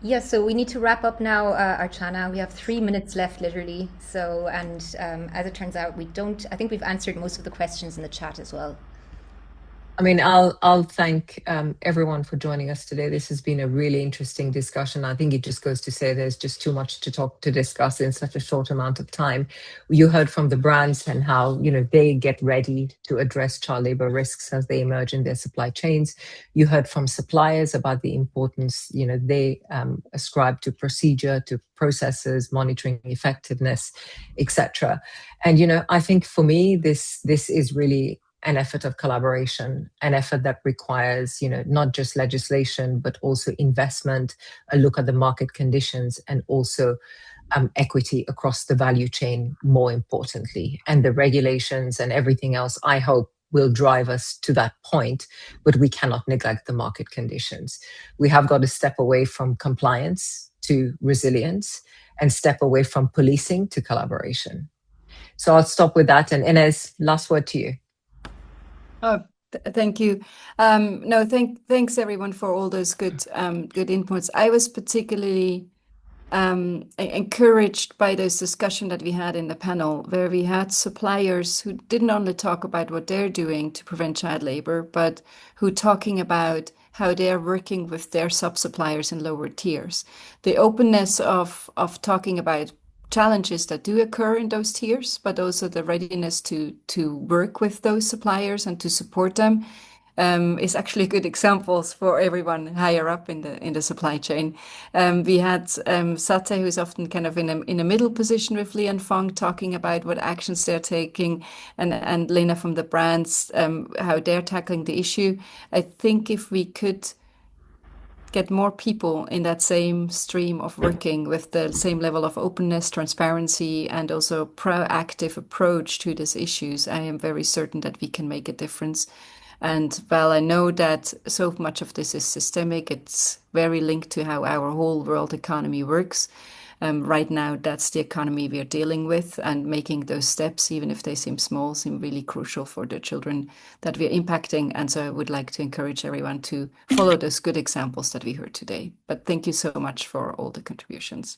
Yes, so we need to wrap up now, Archana. We have 3 minutes left, literally. So, and as it turns out, I think we've answered most of the questions in the chat as well. I mean, I'll thank everyone for joining us today. This has been a really interesting discussion. I think it just goes to say there's just too much to discuss in such a short amount of time. You heard from the brands and how they get ready to address child labor risks as they emerge in their supply chains. You heard from suppliers about the importance they ascribe to procedure, to processes, monitoring effectiveness, etc. And I think for me this is really an effort of collaboration, an effort that requires, not just legislation, but also investment, a look at the market conditions, and also equity across the value chain, more importantly. And the regulations and everything else, I hope, will drive us to that point, but we cannot neglect the market conditions. We have got to step away from compliance to resilience and step away from policing to collaboration. So I'll stop with that. And Ines, last word to you. Oh, thank you. Thanks everyone for all those good inputs. I was particularly encouraged by this discussion that we had in the panel, where we had suppliers who didn't only talk about what they're doing to prevent child labor, but who talking about how they're working with their sub-suppliers in lower tiers. The openness of talking about challenges that do occur in those tiers, but also the readiness to work with those suppliers and to support them is actually good examples for everyone higher up in the supply chain. We had Sate, who's often kind of in a middle position with Li and Fong, talking about what actions they're taking, and Lena from the brands, how they're tackling the issue. I think if we could get more people in that same stream of working with the same level of openness, transparency, and also proactive approach to these issues, I am very certain that we can make a difference. And while I know that so much of this is systemic, it's very linked to how our whole world economy works. Right now, that's the economy we're dealing with, and making those steps, even if they seem small, seem really crucial for the children that we're impacting. And so I would like to encourage everyone to follow those good examples that we heard today. But thank you so much for all the contributions.